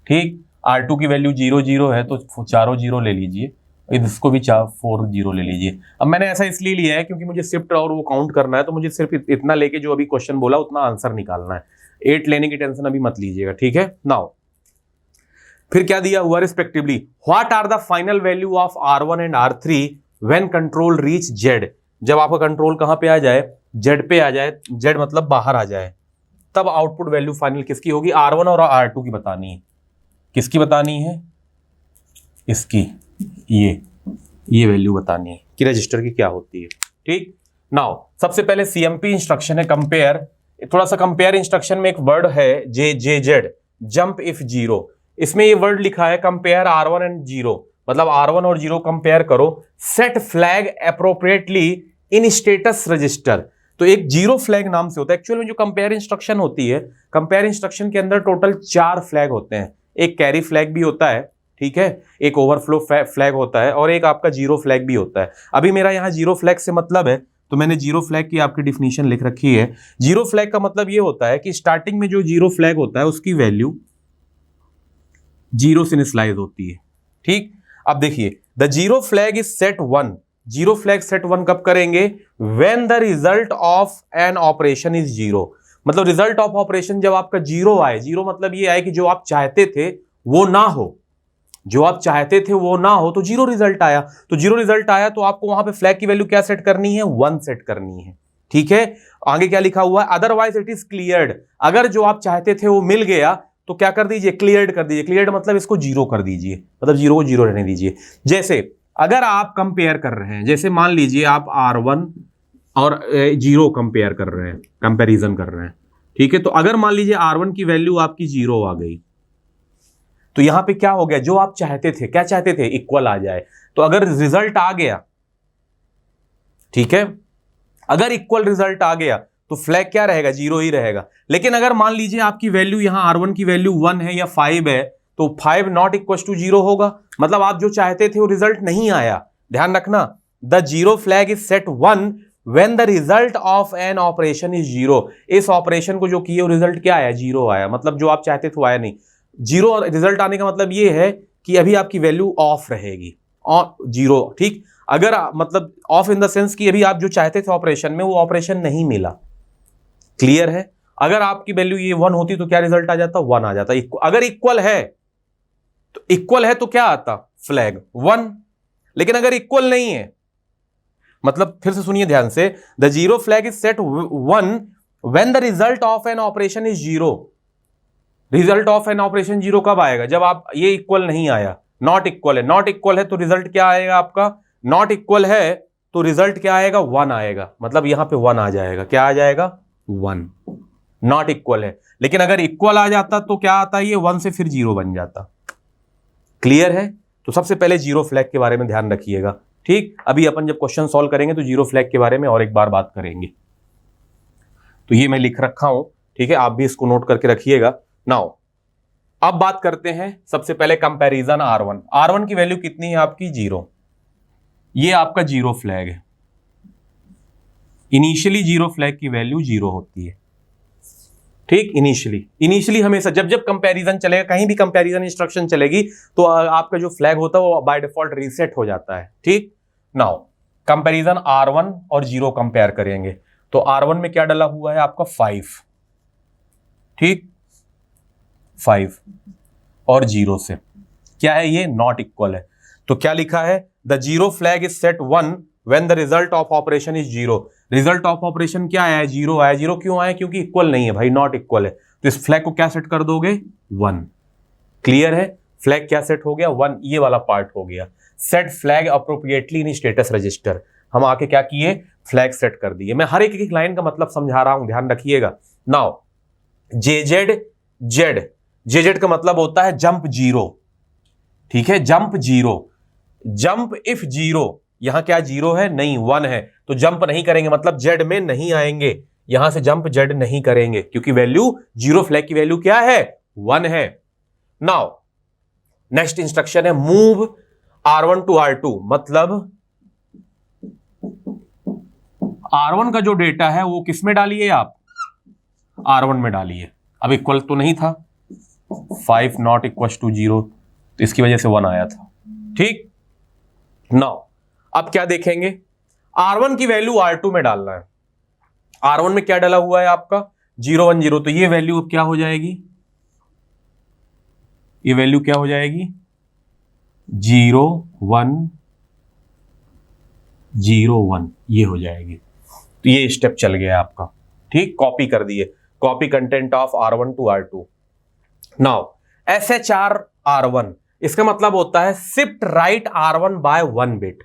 ठीक। R2 की वैल्यू 0 0 है तो चारों 0 ले लीजिए, इसको भी 4 0 ले लीजिए। अब मैंने ऐसा इसलिए लिया है क्योंकि मुझे शिफ्ट और वो काउंट करना है, तो मुझे सिर्फ इतना लेके जो अभी क्वेश्चन बोला उतना आंसर निकालना है। 8 लेने की टेंशन अभी मत लीजिएगा, ठीक है। नाउ फिर क्या दिया हुआ respectively, what are the final value of R1 and R3 when control reach Z। जब आपका कंट्रोल कहां पे आ जाए, Z पे आ जाए, Z मतलब बाहर आ जाए, तब आउटपुट वैल्यू फाइनल किसकी होगी, R1 और R2 की बतानी है। किसकी बतानी है, इसकी, ये वैल्यू बतानी है कि रजिस्टर की क्या होती है, ठीक। नाउ सबसे पहले CMP इंस्ट्रक्शन है कंपेयर। थोड़ा सा कंपेयर इंस्ट्रक्शन में एक वर्ड है JZ, जंप इफ 0। इसमें ये वर्ड लिखा है कंपेयर R1 एंड 0, मतलब R1 और 0 कंपेयर करो। Set flag appropriately in status register. तो एक 0 फ्लैग नाम से होता है एक्चुअल में जो कंपेयर इंस्ट्रक्शन होती है। कंपेयर इंस्ट्रक्शन के अंदर टोटल 4 फ्लैग होते हैं। एक कैरी फ्लैग भी होता है, ठीक है, एक ओवरफ्लो फ्लैग होता है और एक आपका 0 फ्लैग भी होता है। अभी मेरा यहाँ 0 फ्लैग से मतलब है, तो मैंने 0 फ्लैग की आपकी डिफिनीशन लिख रखी है। 0 फ्लैग का मतलब ये होता है कि स्टार्टिंग में जो 0 फ्लैग होता है उसकी वैल्यू 0 से इनिशियलाइज होती है, ठीक। अब देखिए, the 0 flag is set 1। 0 flag set 1 कब करेंगे, when the result of an operation is 0। मतलब रिजल्ट ऑफ ऑपरेशन जब आपका 0 आए, 0 मतलब ये आए कि जो आप चाहते थे वो ना हो, जो आप चाहते थे वो ना हो, तो 0 रिजल्ट आया। तो 0 रिजल्ट आया तो आपको वहां पे फ्लैग की वैल्यू क्या सेट करनी है, 1 सेट करनी है, ठीक है। आगे क्या लिखा हुआ है, अदरवाइज इट इज क्लियर्ड। अगर जो आप चाहते थे वो मिल गया तो क्या कर दीजिए, क्लियर्ड कर दीजिए। क्लियर्ड मतलब इसको 0 कर दीजिए, मतलब 0 को 0 रहने दीजिए। जैसे अगर आप कंपेयर कर रहे हैं, जैसे मान लीजिए आप R1 और 0 कंपेयर कर रहे हैं, कंपैरिजन कर रहे हैं, ठीक है। तो अगर मान लीजिए R1 की वैल्यू आपकी 0 आ गई, तो यहां पे क्या हो गया, जो आप चाहते थे, क्या चाहते थे, इक्वल आ जाए। तो अगर रिजल्ट आ गया, ठीक है, अगर इक्वल रिजल्ट आ गया तो फ्लैग क्या रहेगा, 0 ही रहेगा। लेकिन अगर मान लीजिए आपकी वैल्यू यहां R1 की वैल्यू 1 है या 5 है, तो 5 नॉट इक्वल टू 0 होगा, मतलब आप जो चाहते थे वो रिजल्ट नहीं आया। ध्यान रखना, the 0 flag is set 1 when the result of an operation is 0। इस ऑपरेशन को जो किए वो रिजल्ट क्या आया, 0 आया, मतलब जो आप चाहते थे वो आया नहीं। 0 रिजल्ट आने का मतलब ये है कि अभी आपकी वैल्यू ऑफ रहेगी, और 0, ठीक। अगर मतलब ऑफ इन द सेंस कि अभी आप जो चाहते थे ऑपरेशन में वो ऑपरेशन नहीं मिला, क्लियर है। अगर आपकी वैल्यू ये 1 होती तो क्या रिजल्ट आ जाता, 1 आ जाता। अगर इक्वल है तो, इक्वल है तो क्या आता, फ्लैग 1। लेकिन अगर इक्वल नहीं है, मतलब फिर से सुनिए ध्यान से, the 0 flag is set 1 when the result of an operation is 0। Result of an operation 0 कब आएगा, जब आप ये इक्वल नहीं आया, नॉट इक्वल है। नॉट इक्वल है तो रिजल्ट क्या आएगा आपका, नॉट इक्वल है तो रिजल्ट क्या आएगा, 1 आएगा, मतलब यहां पे 1 आ जाएगा। क्या आ जाएगा, 1। नॉट इक्वल है। लेकिन अगर इक्वल आ जाता तो क्या आता, ये 1 से फिर 0 बन जाता। क्लियर है। तो सबसे पहले 0 फ्लैग के बारे में ध्यान रखिएगा, ठीक। अभी अपन जब क्वेश्चन सॉल्व करेंगे तो 0 फ्लैग के बारे में और एक बार बात करेंगे। तो ये मैं लिख रखा हूं, ठीक है, आप भी इसको नोट करके रखिएगा। नाउ अब बात करते हैं सबसे पहले कंपैरिजन R1। R1 की वैल्यू कितनी है आपकी, 0। ये आपका 0 फ्लैग है। इनिशियली 0 फ्लैग की वैल्यू 0 होती है, ठीक। इनिशियली हमेशा जब जब कंपैरिजन चलेगा, कहीं भी कंपैरिजन इंस्ट्रक्शन चलेगी तो आपका जो फ्लैग होता है वो बाय डिफॉल्ट रीसेट हो जाता है, ठीक। नाउ कंपैरिजन R1 और 0 कंपेयर करेंगे तो R1 में क्या डला हुआ है आपका 5, ठीक, 5 और 0 से क्या है, ये नॉट इक्वल है। तो क्या लिखा है, the 0 flag is set 1 when the result of operation is 0। Result of operation क्या आया, 0 आया। 0 क्यों आया, क्योंकि इक्वल नहीं है भाई, नॉट इक्वल है। तो इस फ्लैग को क्या सेट कर दोगे, 1। क्लियर है, फ्लैग क्या सेट हो गया, 1। ये वाला पार्ट हो गया। Set flag appropriately in status register, हम आके क्या किए, फ्लैग सेट कर दिए। मैं हर एक लाइन का मतलब समझा रहा हूं, ध्यान रखिएगा। नाउ जेजेड का मतलब होता है जंप 0, ठीक है, जंप 0। जंप इफ 0, यहां क्या 0 है, नहीं 1 है, तो जंप नहीं करेंगे, मतलब जेड में नहीं आएंगे, यहां से जंप जेड नहीं करेंगे, क्योंकि वैल्यू 0 फ्लैग की वैल्यू क्या है, 1 है। नाउ नेक्स्ट इंस्ट्रक्शन है मूव R1 टू R2, मतलब R1 का जो डेटा है वो किस में डालिए आप, R1 में डालिए। अब इक्वल तो नहीं था, 5 नॉट इक्वल टू 0, तो इसकी वजह से 1 आया था। ठीक, नाउ अब क्या देखेंगे, R1 की वैल्यू R2 में डालना है। R1 में क्या डाला हुआ है आपका 0 1 0, तो ये वैल्यू क्या हो जाएगी, ये वैल्यू क्या हो जाएगी 0 1 0 1, ये हो जाएगी। तो ये स्टेप चल गया आपका। ठीक, कॉपी कर दिए, copy content of R1 to R2। Now SHR R1, इसका मतलब होता है shift right R1 by 1 bit.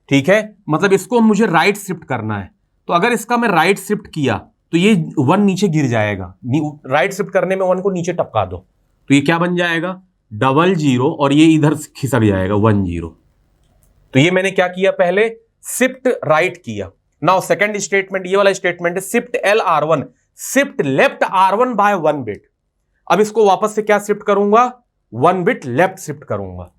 ठीक है, मतलब इसको मुझे राइट शिफ्ट करना है, तो अगर इसका मैं राइट शिफ्ट किया तो ये 1 नीचे गिर जाएगा। राइट शिफ्ट करने में 1 को नीचे टपका दो, तो ये क्या बन जाएगा 00, और ये इधर खिसक जाएगा 1 0। तो ये मैंने क्या किया, पहले शिफ्ट राइट किया। नाउ सेकंड स्टेटमेंट, ये वाला स्टेटमेंट है shift L R1, shift left R1 by 1 bit. अब इसको वापस से क्या शिफ्ट करूंगा, 1 बिट लेफ्ट शिफ्ट करूंगा।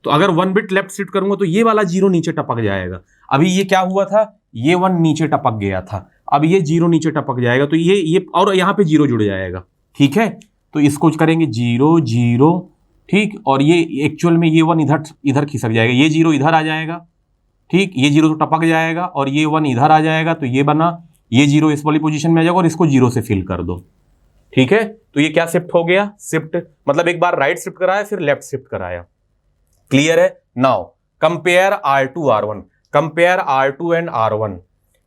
तो अगर 1 बिट लेफ्ट शिफ्ट करूंगा तो ये वाला 0 नीचे टपक जाएगा। अभी ये क्या हुआ था, ये 1 नीचे टपक गया था, अब ये 0 नीचे टपक जाएगा, तो ये और यहां पे 0 जुड़ जाएगा। ठीक है, तो इसको करेंगे 0 0, ठीक, और ये एक्चुअल में ये 1 इधर खिसक जाएगा, ये 0 इधर आ जाएगा। ठीक, ये 0 तो टपक जाएगा और ये 1 इधर आ जाएगा, तो ये बना, ये 0 इस वाली पोजीशन में आ जाएगा और इसको 0 से फिल कर दो। ठीक है, तो ये क्या शिफ्ट हो गया, शिफ्ट मतलब एक बार राइट शिफ्ट कराया फिर लेफ्ट शिफ्ट कराया। क्लियर है। Now compare R2 R1, compare R2 and R1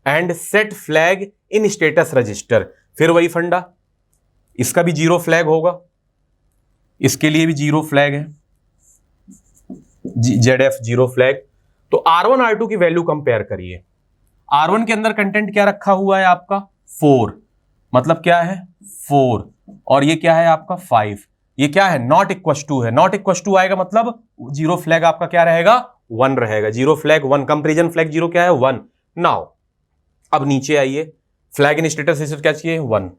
and set flag in status register. फिर वही फंडा, इसका भी 0 फ्लैग होगा, इसके लिए भी 0 फ्लैग है, ZF 0 फ्लैग। तो R1 R2 की वैल्यू कंपेयर करिए। R1 के अंदर कंटेंट क्या रखा हुआ है आपका 4, मतलब क्या है 4, और ये क्या है आपका 5, ये क्या है नॉट इक्वल टू है, नॉट इक्वल टू आएगा मतलब 0 फ्लैग आपका क्या रहेगा 1 रहेगा, 0 फ्लैग 1, कंपेरिजन फ्लैग 0 क्या है 1। नाउ अब नीचे आइए, फ्लैग इन स्टेटस रजिस्टर क्या चाहिए 1।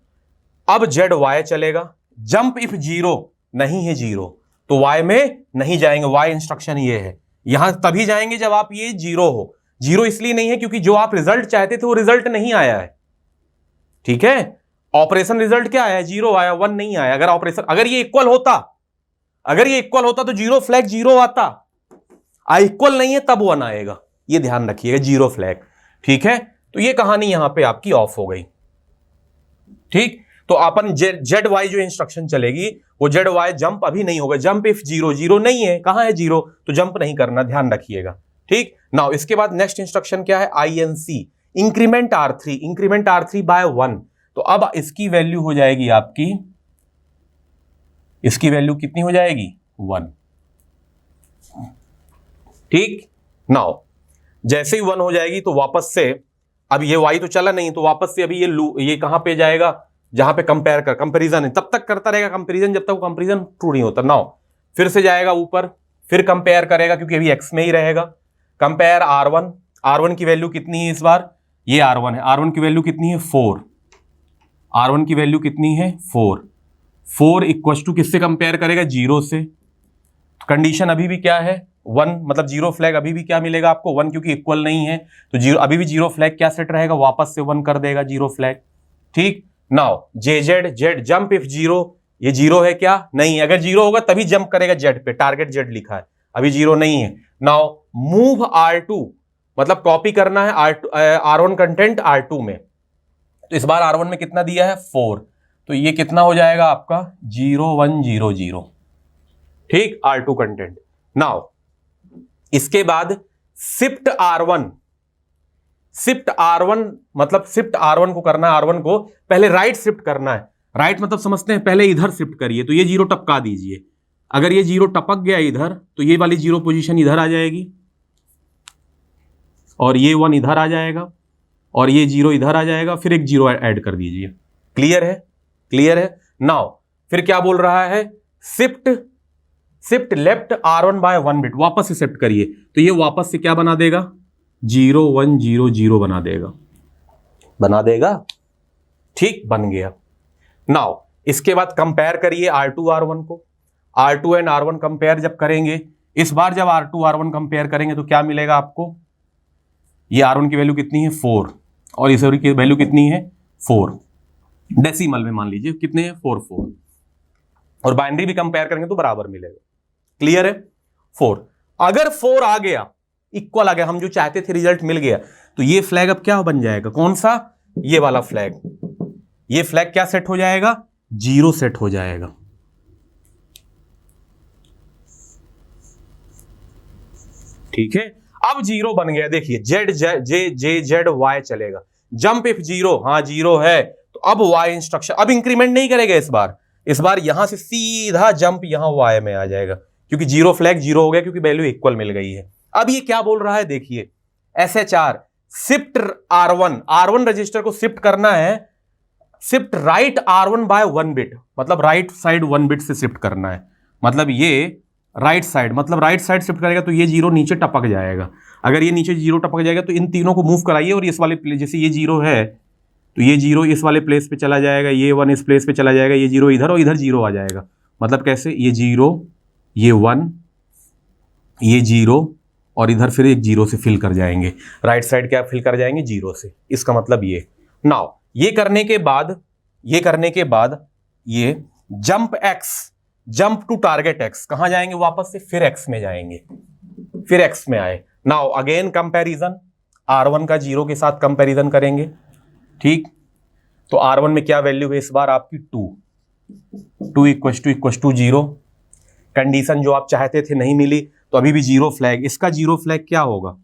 अब ZY चलेगा, जंप इफ 0 नहीं है 0 तो Y में नहीं जाएंगे, Y इंस्ट्रक्शन ये है, यहां तभी जाएंगे जब आप ये 0 हो। 0 इसलिए नहीं है क्योंकि जो आप रिजल्ट चाहते थे वो रिजल्ट नहीं आया है। ठीक है, ऑपरेशन रिजल्ट क्या आया, 0 आया, 1 नहीं आया। अगर ऑपरेशन, अगर ये इक्वल होता, अगर ये इक्वल होता तो 0 फ्लैग 0 आता, इक्वल नहीं है तब 1 आएगा, ये ध्यान रखिएगा 0 फ्लैग। ठीक है, तो ये कहानी यहां पे आपकी ऑफ हो गई। ठीक, तो अपन ZY जो इंस्ट्रक्शन चलेगी वो ZY जंप अभी नहीं होगा, जंप इफ 0 0 नहीं है, कहां है 0, तो जंप नहीं करना, ध्यान रखिएगा। ठीक, नाउ इसके बाद नेक्स्ट इंस्ट्रक्शन क्या है INC, increment R3, increment R3 bye 1। तो अब इसकी वैल्यू हो जाएगी आपकी, इसकी वैल्यू कितनी हो जाएगी 1। ठीक, नाउ जैसे ही 1 हो जाएगी तो वापस से, अब ये Y तो चला नहीं, तो वापस से अभी ये कहां पे जाएगा, जहां पे कंपेयर कर, कंपैरिजन है, तब तक करता रहेगा कंपैरिजन जब तक वो कंपैरिजन ट्रू नहीं होता। नाउ फिर से जाएगा ऊपर, फिर कंपेयर करेगा क्योंकि अभी X में ही रहेगा। कंपेयर R1, R1 की वैल्यू कितनी है इस बार, ये R1 है, R1 की वैल्यू कितनी है 4, R1 की वैल्यू कितनी है 4 इक्वल टू किससे कंपेयर करेगा 0 से। कंडीशन अभी भी क्या है 1, मतलब 0 फ्लैग अभी भी क्या मिलेगा आपको 1, क्योंकि इक्वल नहीं है तो 0, अभी भी 0 फ्लैग क्या सेट रहेगा, वापस से 1 कर देगा 0 फ्लैग। ठीक, नाउ Z जंप इफ 0, ये 0 है क्या, नहीं, अगर 0 होगा तभी जंप करेगा Z पे, टारगेट Z लिखा है, अभी 0 नहीं है। नाउ मूव R2, मतलब कॉपी करना है R1 कंटेंट R2 में, तो इस बार R1 में कितना दिया है 4, तो ये कितना हो जाएगा आपका 0 1 0 0। ठीक, R2 कंटेंट। नाउ इसके बाद शिफ्ट R1, शिफ्ट R1 मतलब शिफ्ट R1 को करना है, R1 को पहले राइट शिफ्ट करना है। राइट मतलब समझते हैं, पहले इधर शिफ्ट करिए, तो ये 0 टपका दीजिए। अगर ये 0 टपक गया इधर तो ये वाली 0 पोजीशन इधर आ जाएगी और ये 1 इधर आ जाएगा और ये 0 इधर आ जाएगा, फिर एक 0 ऐड कर दीजिए। क्लियर है, क्लियर है। नाउ फिर क्या बोल रहा है, shift left R1 by 1 bit, वापस से शिफ्ट करिए, तो ये वापस से क्या बना देगा 0 1 0 0 बना देगा। ठीक, बन गया। नाउ इसके बाद कंपेयर करिए R2 R1 को, R2 एंड R1 कंपेयर जब करेंगे, इस बार जब R2 R1 कंपेयर करेंगे तो क्या मिलेगा आपको, ये R1 की वैल्यू कितनी है 4 और इस की वैल्यू कितनी है 4, डेसिमल में मान लीजिए कितने हैं 4 4, और बाइनरी भी कंपेयर करेंगे तो बराबर मिलेगा। क्लियर है? 4, अगर 4 आ गया, इक्वल आ गया, हम जो चाहते थे रिजल्ट मिल गया, तो ये फ्लैग अब क्या बन जाएगा, कौन सा, ये वाला फ्लैग, ये फ्लैग क्या सेट हो जाएगा, 0 सेट हो जाएगा। ठीक है, अब 0 बन गया, देखिए Z Y चलेगा, जंप इफ 0, हाँ 0 है तो अब Y इंस्ट्रक्शन, अब इंक्रीमेंट नहीं करेगा इस बार यहां से सीधा जंप यहां Y में आ जाएगा, क्योंकि 0 फ्लैग 0 हो गया, क्योंकि वैल्यू इक्वल मिल गई है। अब ये क्या बोल रहा है, देखिए SHR शिफ्ट R1 रजिस्टर को शिफ्ट करना है, shift right R1 by 1 bit, मतलब राइट साइड 1 बिट से शिफ्ट करना है, मतलब ये राइट साइड, मतलब राइट साइड शिफ्ट करेगा तो ये 0 नीचे टपक जाएगा, अगर ये नीचे 0 टपक जाएगा तो इन तीनों को मूव कराइए और इस वाले प्लेस, जैसे ये 0 है तो ये 0 इस वाले प्लेस पे चला जाएगा, ये 1 इस प्लेस पे चला जाएगा, ये 0 इधर और इधर 0 आ जाएगा, मतलब कैसे, ये 0 ये 1 ये 0 और इधर फिर एक 0 से फिल कर जाएंगे, राइट साइड क्या फिल कर जाएंगे 0 से, इसका मतलब ये। नाउ ये करने के बाद ये jump X, jump to target X, कहां जाएंगे वापस से, फिर X में जाएंगे, फिर X में आए। नाउ अगेन कंपैरिजन, R1 का 0 के साथ कंपैरिजन करेंगे, ठीक, तो R1 में क्या वैल्यू है इस बार आपकी 2 इक्वल टू 0, कंडीशन जो आप चाहते थे नहीं मिली तो अभी भी 0 फ्लैग, इसका 0 फ्लैग क्या होगा,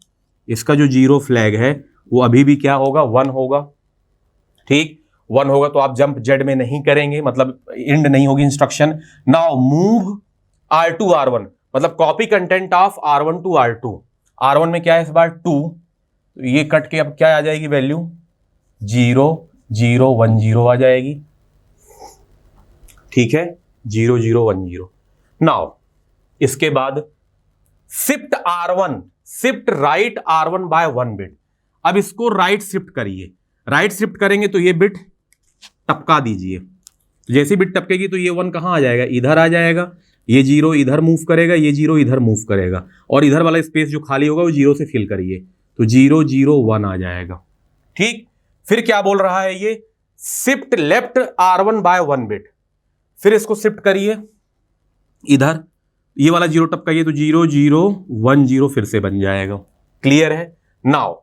इसका जो 0 फ्लैग है वो अभी भी क्या होगा, 1 होगा, ठीक, 1 होगा तो आप जंप Z में नहीं करेंगे, मतलब एंड नहीं होगी instruction. Now move R2 R1, मतलब copy content of R1 to R1 में क्या है इस बार 2, तो ये कट के अब क्या आ जाएगी वैल्यू 0 0 1 0 आ जाएगी, ठीक है 0 0 1 0। नाउ इसके बाद shift R1, shift right R1 by 1 bit, अब इसको राइट शिफ्ट करिए, राइट शिफ्ट करेंगे तो ये बिट टपका दीजिए, जैसे बिट टपकेगी तो ये 1 कहां आ जाएगा, इधर आ जाएगा, ये 0 इधर मूव करेगा, ये 0 इधर मूव करेगा, और इधर वाला स्पेस जो खाली होगा वो 0 से फिल करिए, तो 0 0 1 आ जाएगा, ठीक। फिर क्या बोल रहा है ये, shift left R1 by 1 bit, फिर इसको शिफ्ट करिए इधर, ये वाला 0 टपकाइए तो 0 0 1 0 फिर से बन जाएगा। क्लियर है? नाउ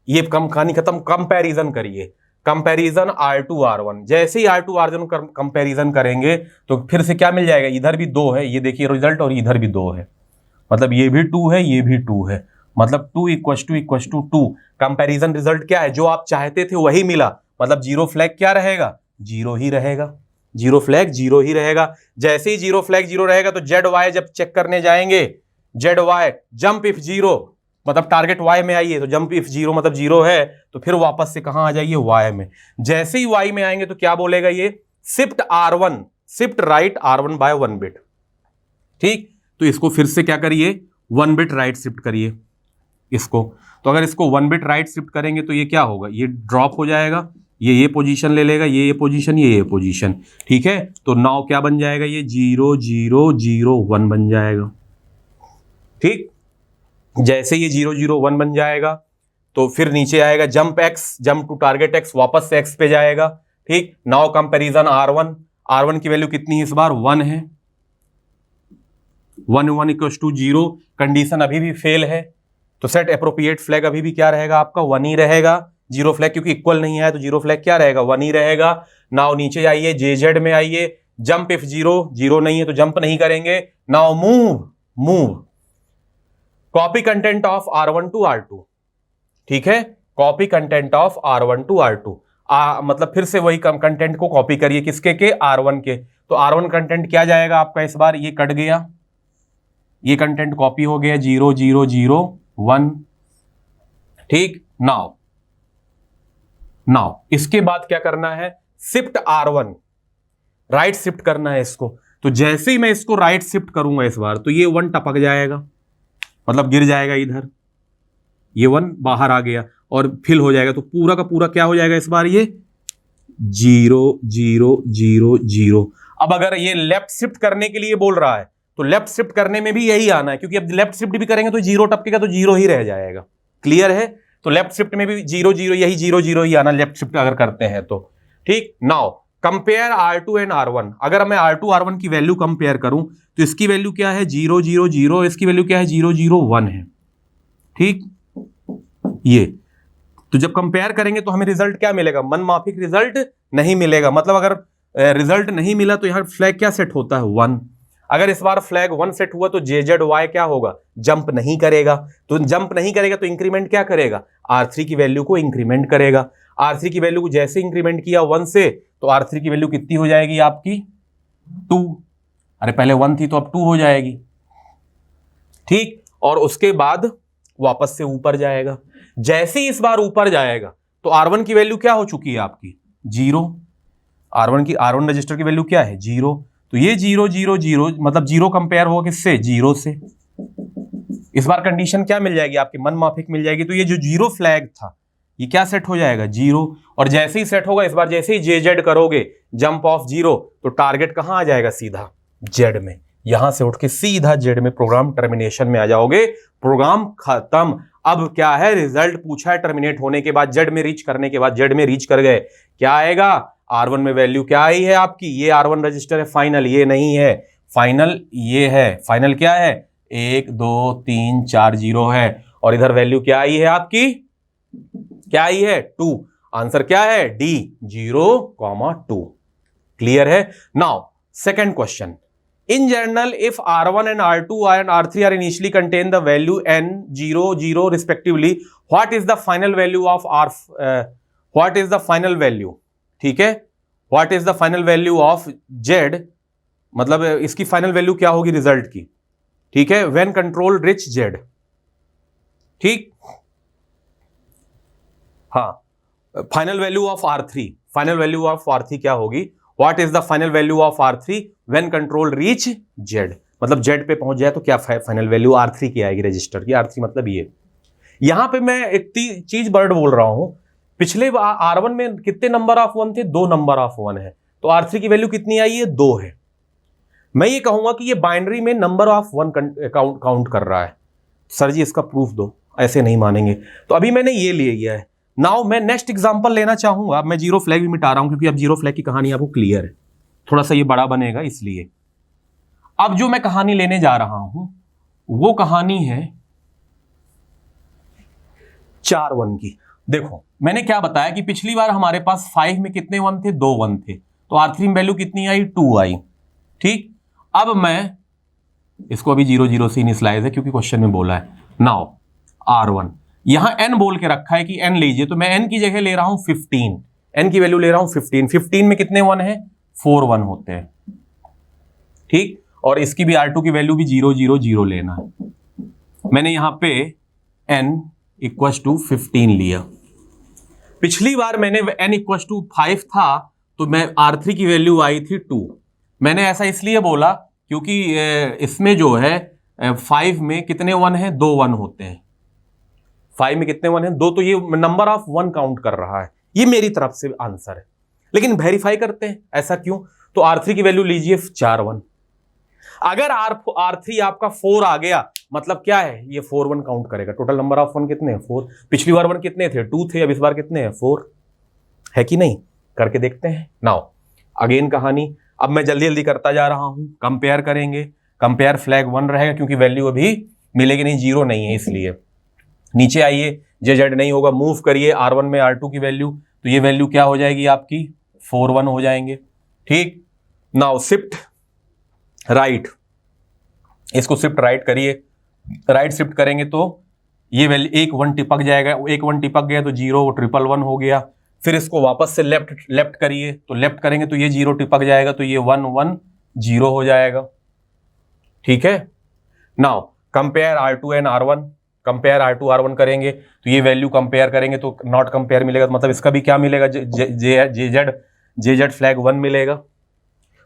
ये कहानी खत्म, कंपैरिजन करिए, कंपैरिजन R2 R1, जैसे ही R2 R1 कंपैरिजन करेंगे तो फिर से क्या मिल जाएगा, इधर भी 2 है, ये देखिए रिजल्ट, और इधर भी 2 है, मतलब ये भी 2 है, ये भी 2 है, मतलब 2 इक्वल टू 2। कंपैरिजन रिजल्ट क्या है, जो आप चाहते थे वही मिला, मतलब 0 फ्लैग क्या रहेगा, 0 ही रहेगा, 0 फ्लैग 0 ही रहेगा। जैसे ही 0 फ्लैग 0 रहेगा तो ZY जब चेक करने जाएंगे, ZY जंप इफ 0, मतलब टारगेट Y में आइए, तो जंप इफ 0 मतलब 0 है, तो फिर वापस से कहां आ जाइए Y में, जैसे ही Y में आएंगे तो क्या बोलेगा ये, shift R1, shift right R1 by 1 bit, ठीक, तो इसको फिर से क्या करिए 1 बिट राइट शिफ्ट करिए इसको, तो अगर इसको 1 बिट राइट शिफ्ट करेंगे तो ये क्या होगा, ये ड्रॉप हो जाएगा, ये पोजीशन ले लेगा, ये पोजीशन, ये पोजीशन, ठीक है, तो नाउ क्या बन जाएगा, ये 0 0 0 1 बन जाएगा, ठीक। जैसे ये 0 0 1 बन जाएगा तो फिर नीचे आएगा jump X, jump to target X, वापस से X पे जाएगा, ठीक। नाउ कंपैरिजन R1 की वैल्यू कितनी है इस बार 1 है, 1 1 इक्वल टू 0, कंडीशन अभी भी फेल है, तो सेट एप्रोप्रिएट फ्लैग अभी भी क्या रहेगा आपका 1 ही रहेगा, 0 फ्लैग क्योंकि इक्वल नहीं है तो 0 फ्लैग क्या रहेगा 1 ही रहेगा। नाउ नीचे आइए, JZ में आइए, जंप इफ 0 0 नहीं है तो जंप नहीं करेंगे। Now move copy content of R1 to R2, ठीक है, copy content of R1 to R2, मतलब फिर से वही कंटेंट को कॉपी करिए, किसके के, R1 के, तो R1 कंटेंट क्या जाएगा आपका इस बार, ये कट गया, ये कंटेंट कॉपी हो गया 0 0 0 1, ठीक। नाउ इसके बाद क्या करना है, शिफ्ट R1 राइट शिफ्ट करना है इसको, तो जैसे ही मैं इसको राइट शिफ्ट करूंगा इस बार तो ये 1 टपक जाएगा, मतलब गिर जाएगा इधर, ये 1 बाहर आ गया और फिल हो जाएगा, तो पूरा का पूरा क्या हो जाएगा इस बार, ये 0 0 0 0। अब अगर ये लेफ्ट शिफ्ट करने के लिए बोल रहा है तो लेफ्ट शिफ्ट करने में भी यही आना है, क्योंकि अब लेफ्ट शिफ्ट भी करेंगे तो जीरो टपकेगा, तो जीरो ही रह जाएगा। क्लियर है? तो लेफ्ट शिफ्ट में भी जीरो जीरो, यही जीरो जीरो ही आना लेफ्ट शिफ्ट अगर करते हैं तो। ठीक, now compare R2 and R1। अगर मैं R2 R1 की वैल्यू कंपेयर करूं तो इसकी वैल्यू क्या है 0 0 0, इसकी वैल्यू क्या है 0 0 1 है। ठीक, ये तो जब कंपेयर करेंगे तो हमें रिजल्ट क्या मिलेगा, मनमाफिक रिजल्ट नहीं मिलेगा। मतलब अगर रिजल्ट नहीं मिला तो यहां फ्लैग क्या सेट होता है 1। अगर इस बार फ्लैग 1 सेट हुआ तो JZY क्या होगा, जंप नहीं करेगा। तो जंप नहीं करेगा तो इंक्रीमेंट क्या करेगा, R3 की वैल्यू को इंक्रीमेंट करेगा। R3 की वैल्यू को जैसे इंक्रीमेंट किया 1 से तो R3 की वैल्यू कितनी हो जाएगी आपकी 2। अरे पहले 1 थी तो अब 2 हो जाएगी। ठीक, और उसके बाद वापस से ऊपर जाएगा। जैसे ही इस बार ऊपर जाएगा तो R1 की वैल्यू क्या हो चुकी है आपकी 0। R1 रजिस्टर की वैल्यू क्या है 0। तो ये 0 0 0 मतलब 0 कंपेयर होगा किससे 0 से। इस बार कंडीशन क्या मिल जाएगी आपकी, मन माफिक मिल जाएगी। तो ये जो 0 फ्लैग था ये क्या सेट हो जाएगा 0। और जैसे ही सेट होगा इस बार जैसे ही JZ करोगे जंप ऑफ 0 तो टारगेट कहां आ जाएगा सीधा Z में। यहां से उठ के सीधा Z में प्रोग्राम टर्मिनेशन में आ जाओगे, प्रोग्राम खत्म। अब क्या है, रिजल्ट पूछा है टर्मिनेट होने के बाद, Z में रीच करने के बाद, Z में रीच कर गए, क्या आएगा R1 में वैल्यू क्या आई है आपकी, ये R1 रजिस्टर है फाइनल, ये नहीं है फाइनल, ये है फाइनल। क्या है 1 2 3 4 0 है। और इधर वैल्यू क्या आई है आपकी, क्या आई है 2। आंसर क्या है D 0,2। क्लियर है? Now second question, in general if R1 and R2 and R3 are initially contain the value n 0 0 respectively, what is the final value of what is the final value? ठीक है, what is the final value of Z, मतलब इसकी फाइनल वैल्यू क्या होगी रिजल्ट की। ठीक है, when control reach Z। ठीक, हाँ, final value of R3, final value of R3 क्या होगी, What is the final value of R3 when control reach Z? मतलब Z पे पहुंच जाए तो क्या फाइनल वैल्यू R3 की आएगी रजिस्टर की। R3 मतलब ये। यहां पे मैं एक चीज वर्ड बोल रहा हूं, पिछले R1 में कितने नंबर ऑफ 1 थे, 2 नंबर ऑफ 1 है। तो R3 की वैल्यू कितनी आई है 2 है। मैं ये कहूंगा कि ये बाइनरी में नंबर ऑफ 1 काउंट कर रहा है। सर जी इसका प्रूफ दो, ऐसे नहीं मानेंगे। तो अभी मैंने ये ले लिया है। नाउ मैं नेक्स्ट एग्जांपल लेना चाहूंगा। मैं जीरो फ्लैग भी मिटा रहा हूं क्योंकि अब जीरो फ्लैग की कहानी आपको क्लियर है, थोड़ा सा ये बड़ा बनेगा इसलिए। अब जो मैं कहानी लेने जा रहा हूं वो कहानी है 4 1 की। देखो मैंने क्या बताया कि पिछली बार हमारे पास 5 में कितने 1 थे, 2 1 थे। तो R3 में वैल्यू कितनी आई 2 आई। ठीक, अब मैं इसको अभी 0 0 से इनिशियलाइज है क्योंकि क्वेश्चन में बोला है। नाउ R1 यहां n बोल के रखा है कि n लीजिए, तो मैं n की जगह ले रहा हूं 15, n की वैल्यू ले रहा हूं 15। 15 में कितने 1 है 4 1 होते हैं। ठीक, और इसकी भी R2 की वैल्यू भी 0 0 0 लेना है। मैंने यहां पे n इक्वल टू 15 लिया। पिछली बार मैंने n इक्वल टू 5 था तो मैं R3 की वैल्यू आई थी 2। मैंने ऐसा इसलिए बोला क्योंकि इसमें जो है 5 में कितने 1 है 2 1 होते हैं। 5 में कितने 1 है 2, तो ये नंबर ऑफ 1 काउंट कर रहा है। ये मेरी तरफ से आंसर है, लेकिन वेरीफाई करते हैं ऐसा क्यों। तो R3 की वैल्यू लीजिए 4 1। अगर R3 आपका 4 आ गया मतलब क्या है, ये 4 1 काउंट करेगा। टोटल नंबर ऑफ 1 कितने हैं 4। पिछली बार 1 कितने थे 2 थे, अब इस बार कितने हैं 4 है कि नहीं, करके देखते हैं। नाउ अगेन कहानी, अब मैं जल्दी जल्दी करता जा रहा हूं। कंपेयर करेंगे, कंपेयर फ्लैग 1 रहेगा क्योंकि वैल्यू अभी मिलेगी नहीं, 0 नहीं है इसलिए। नीचे आइए, JZ नहीं होगा, मूव करिए R1 में R2 की वैल्यू, तो ये वैल्यू क्या हो जाएगी आपकी 4 1 हो जाएंगे। ठीक, नाउ शिफ्ट राइट, इसको शिफ्ट राइट करिए। राइट शिफ्ट करेंगे तो ये वैल्यू 1 1 टिपक जाएगा, 1 1 टिपक गया तो 0 1 1 हो गया। फिर इसको वापस से लेफ्ट करिए, तो लेफ्ट करेंगे तो ये 0 टिपक जाएगा, तो ये 1 1 0 हो जाएगा। ठीक है, now compare R2 and R1, compare R2 R1 करेंगे तो ये वैल्यू कंपेयर करेंगे तो नॉट कंपेयर मिलेगा, मतलब इसका भी क्या मिलेगा JZ फ्लैग 1 मिलेगा,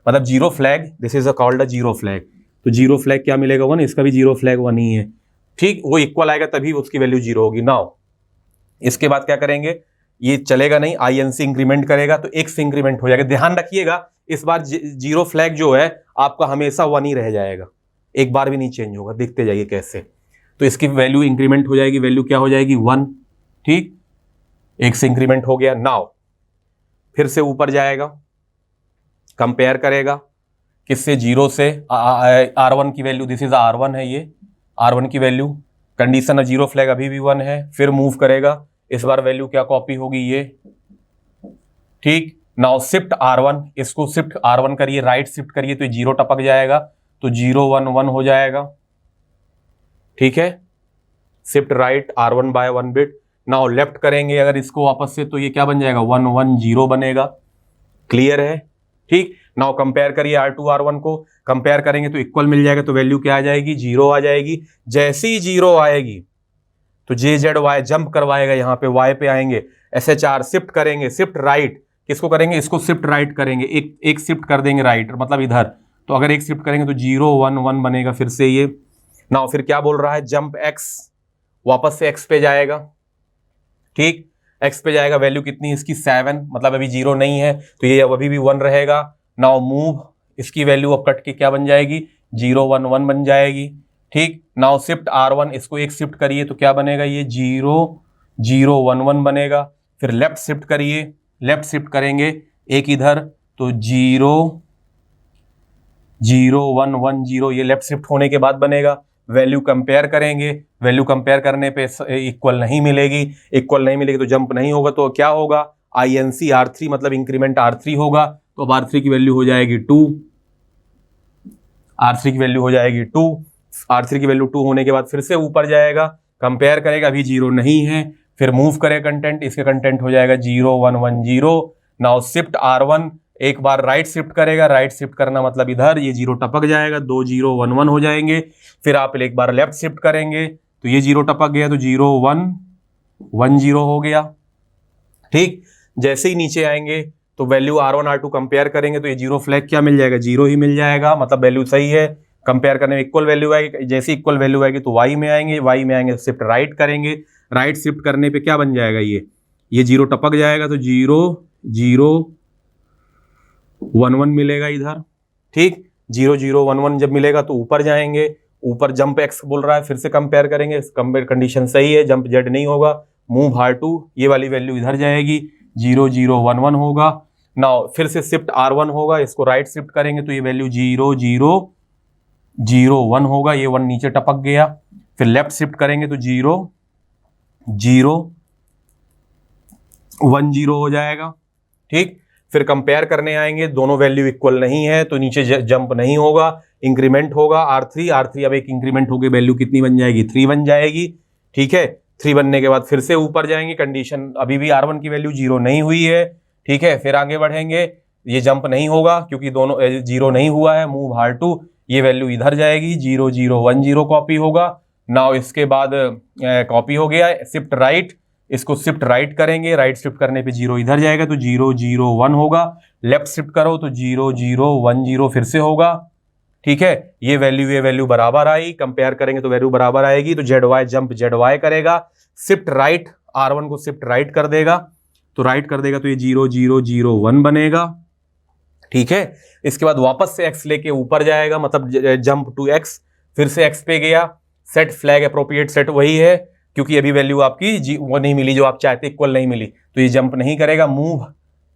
मतलब 0 flag, this is called a 0 flag. तो 0 फ्लैग क्या मिलेगा 1, इसका भी 0 फ्लैग 1 ही है। ठीक, वो इक्वल आएगा तभी उसकी वैल्यू 0 होगी। नाउ इसके बाद क्या करेंगे, ये चलेगा नहीं, INC इंक्रीमेंट करेगा तो x इंक्रीमेंट हो जाएगा। ध्यान रखिएगा इस बार जीरो फ्लैग जो है आपका हमेशा 1 ही रह जाएगा, एक बार भी नहीं चेंज होगा। देखते जाइए कैसे। तो इसकी वैल्यू इंक्रीमेंट हो जाएगी, वैल्यू क्या हो जाएगी 1, ठीक, x इंक्रीमेंट हो गया। नाउ फिर से ऊपर जाएगा, कंपेयर करेगा किससे, 0 से। R1 की वैल्यू, दिस इज R1 है, ये R1 की वैल्यू, कंडीशन जीरो फ्लैग अभी भी 1 है। फिर मूव करेगा, इस बार वैल्यू क्या कॉपी होगी, ये, ठीक। नाउ शिफ्ट R1, इसको शिफ्ट R1 करिए, राइट शिफ्ट करिए तो 0 टपक जाएगा, तो 0 1 1 हो जाएगा, ठीक है। Shift right R1 by 1 bit. Now left करेंगे अगर इसको वापस से, तो ये क्या बन जाएगा 1 1 0 बनेगा। क्लियर है, ठीक। नाउ कंपेयर करिए R2 R1 को, कंपेयर करेंगे तो इक्वल मिल जाएगा, तो वैल्यू क्या आ जाएगी 0 आ जाएगी। जैसे ही 0 आएगी तो JZY जंप करवाएगा, यहाँ पे Y पे आएंगे, SHR शिफ्ट करेंगे, शिफ्ट राइट, किसको करेंगे, इसको शिफ्ट राइट करेंगे, एक शिफ्ट कर देंगे राइट, मतलब इधर। तो अगर एक शिफ्ट करेंगे तो 0 1 1 बनेगा फिर से ये। नाउ फिर क्या बोल रहा है, जंप X, वापस से X पे जाएगा, ठीक, X पे जाएगा, वैल्यू कितनी इसकी 7, मतलब अभी 0 नहीं है तो ये अभी भी 1 रहेगा। नाउ मूव, इसकी वैल्यू अब कट के क्या बन जाएगी 0 1 1 बन जाएगी, ठीक। नाउ शिफ्ट R1, इसको एक शिफ्ट करिए तो क्या बनेगा, ये 0 0 1 1 बनेगा। फिर लेफ्ट शिफ्ट करिए, लेफ्ट शिफ्ट करेंगे एक इधर, तो 0 0 1 1 0, ये लेफ्ट शिफ्ट होने के बाद बनेगा। वैल्यू कंपेयर करेंगे, वैल्यू कंपेयर करने पे इक्वल नहीं मिलेगी, इक्वल नहीं मिलेगी तो जंप नहीं होगा, तो क्या होगा INC R3, मतलब इंक्रीमेंट R3 होगा। तो अब R3 की वैल्यू हो जाएगी 2, R3 की वैल्यू हो जाएगी 2। R3 की वैल्यू 2 होने के बाद फिर से ऊपर जाएगा, कंपेयर करेगा, अभी 0 नहीं है। फिर मूव करे कंटेंट, इसके कंटेंट हो जाएगा 0 1 1 0। नाउ शिफ्ट R1 एक बार राइट शिफ्ट करेगा, राइट शिफ्ट करना मतलब इधर, ये 0 टपक जाएगा, 2 0 1 1 हो जाएंगे। फिर आप एक बार लेफ्ट शिफ्ट करेंगे तो ये 0 टपक गया, तो 0 1 1 0 हो गया, ठीक। जैसे ही नीचे आएंगे तो वैल्यू R1 R2 कंपेयर करेंगे तो ये 0 फ्लैग क्या मिल जाएगा, 0 ही मिल जाएगा, मतलब वैल्यू सही है। कंपेयर करने में इक्वल वैल्यू आएगी, जैसे इक्वल वैल्यू आएगी तो Y में आएंगे, Y में आएंगे शिफ्ट राइट करेंगे, राइट शिफ्ट करने पे क्या बन जाएगा, ये 0 टपक जाएगा, तो 0 0 1 1 मिलेगा इधर, ठीक। 0 0 1 1 जब मिलेगा तो ऊपर जाएंगे, ऊपर जंप X बोल रहा है, फिर से कंपेयर करेंगे, कंपेयर कंडीशन सही है, जंप Z नहीं होगा। मूव R2, ये वाली वैल्यू इधर जाएगी, 0 0 1 1 होगा। नाउ फिर से शिफ्ट R1 होगा, इसको राइट शिफ्ट करेंगे तो ये वैल्यू 0 0 0 1 होगा, ये 1 नीचे टपक गया। फिर लेफ्ट शिफ्ट करेंगे तो 0 0 1 0 हो जाएगा, ठीक। फिर कंपेयर करने आएंगे, दोनों वैल्यू इक्वल नहीं है तो नीचे जंप नहीं होगा, इंक्रीमेंट होगा R3 अब एक इंक्रीमेंट होगी, वैल्यू कितनी बन जाएगी 3 बन जाएगी, ठीक है। 3 बनने के बाद फिर से ऊपर जाएंगे, कंडीशन अभी भी R1 की वैल्यू 0 नहीं हुई है, ठीक है। फिर आगे बढ़ेंगे, ये जंप नहीं होगा क्योंकि दोनों 0 नहीं हुआ है। मूव R2, ये वैल्यू इधर जाएगी, 0 0 1 0 कॉपी होगा। नाउ इसके बाद कॉपी हो गया, शिफ्ट राइट, इसको शिफ्ट राइट करेंगे, राइट शिफ्ट करने पे 0 इधर जाएगा तो 0 0 1 होगा। लेफ्ट शिफ्ट करो तो 0 0 1 0 फिर से होगा, ठीक है। ये वैल्यू बराबर आई, कंपेयर करेंगे तो वैल्यू बराबर आएगी, तो ZY जंप ZY करेगा, शिफ्ट राइट R1 को शिफ्ट राइट कर देगा, तो राइट कर देगा तो ये 0 0 0 1 बनेगा, ठीक है। इसके बाद वापस से X लेके ऊपर जाएगा, मतलब जंप टू X, फिर से X पे गया, सेट फ्लैग अप्रोप्रिएट सेट वही है क्योंकि अभी वैल्यू आपकी वो नहीं मिली जो आप चाहते, इक्वल नहीं मिली, तो ये जंप नहीं करेगा। मूव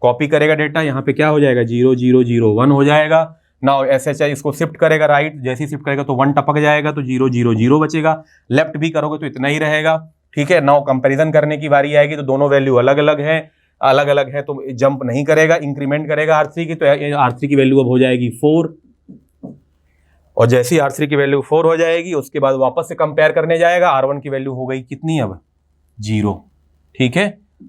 कॉपी करेगा डेटा, यहाँ पे क्या हो जाएगा 0 0 0 1 हो जाएगा। नाउ SHI इसको शिफ्ट करेगा राइट, जैसे ही शिफ्ट करेगा तो 1 टपक जाएगा, तो 0 0 0 बचेगा। लेफ्ट भी करोगे तो इतना ही रहेगा, ठीक है। नाउ कंपैरिजन करने की बारी आएगी तो दोनों वैल्यू अलग अलग है तो जंप नहीं करेगा, इंक्रीमेंट करेगा R3 की, तो R3 की वैल्यू अब हो जाएगी 4, और जैसे ही R3 की वैल्यू 4 हो जाएगी उसके बाद वापस से कंपेयर करने जाएगा। R1 की वैल्यू हो गई कितनी, अब 0, ठीक है।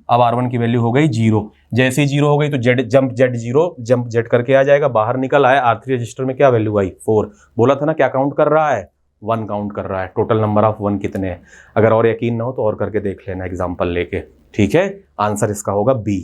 अब R1 की वैल्यू हो गई 0, जैसे ही 0 हो गई तो जंप Z करके आ जाएगा, बाहर निकल आया। R3 रजिस्टर में क्या वैल्यू आई 4, बोला था ना क्या काउंट कर रहा है 1 काउंट कर रहा है। टोटल नंबर ऑफ 1 कितने हैं, अगर और यकीन ना हो तो और करके देख लेना एग्जाम्पल लेके, ठीक है। आंसर इसका होगा B।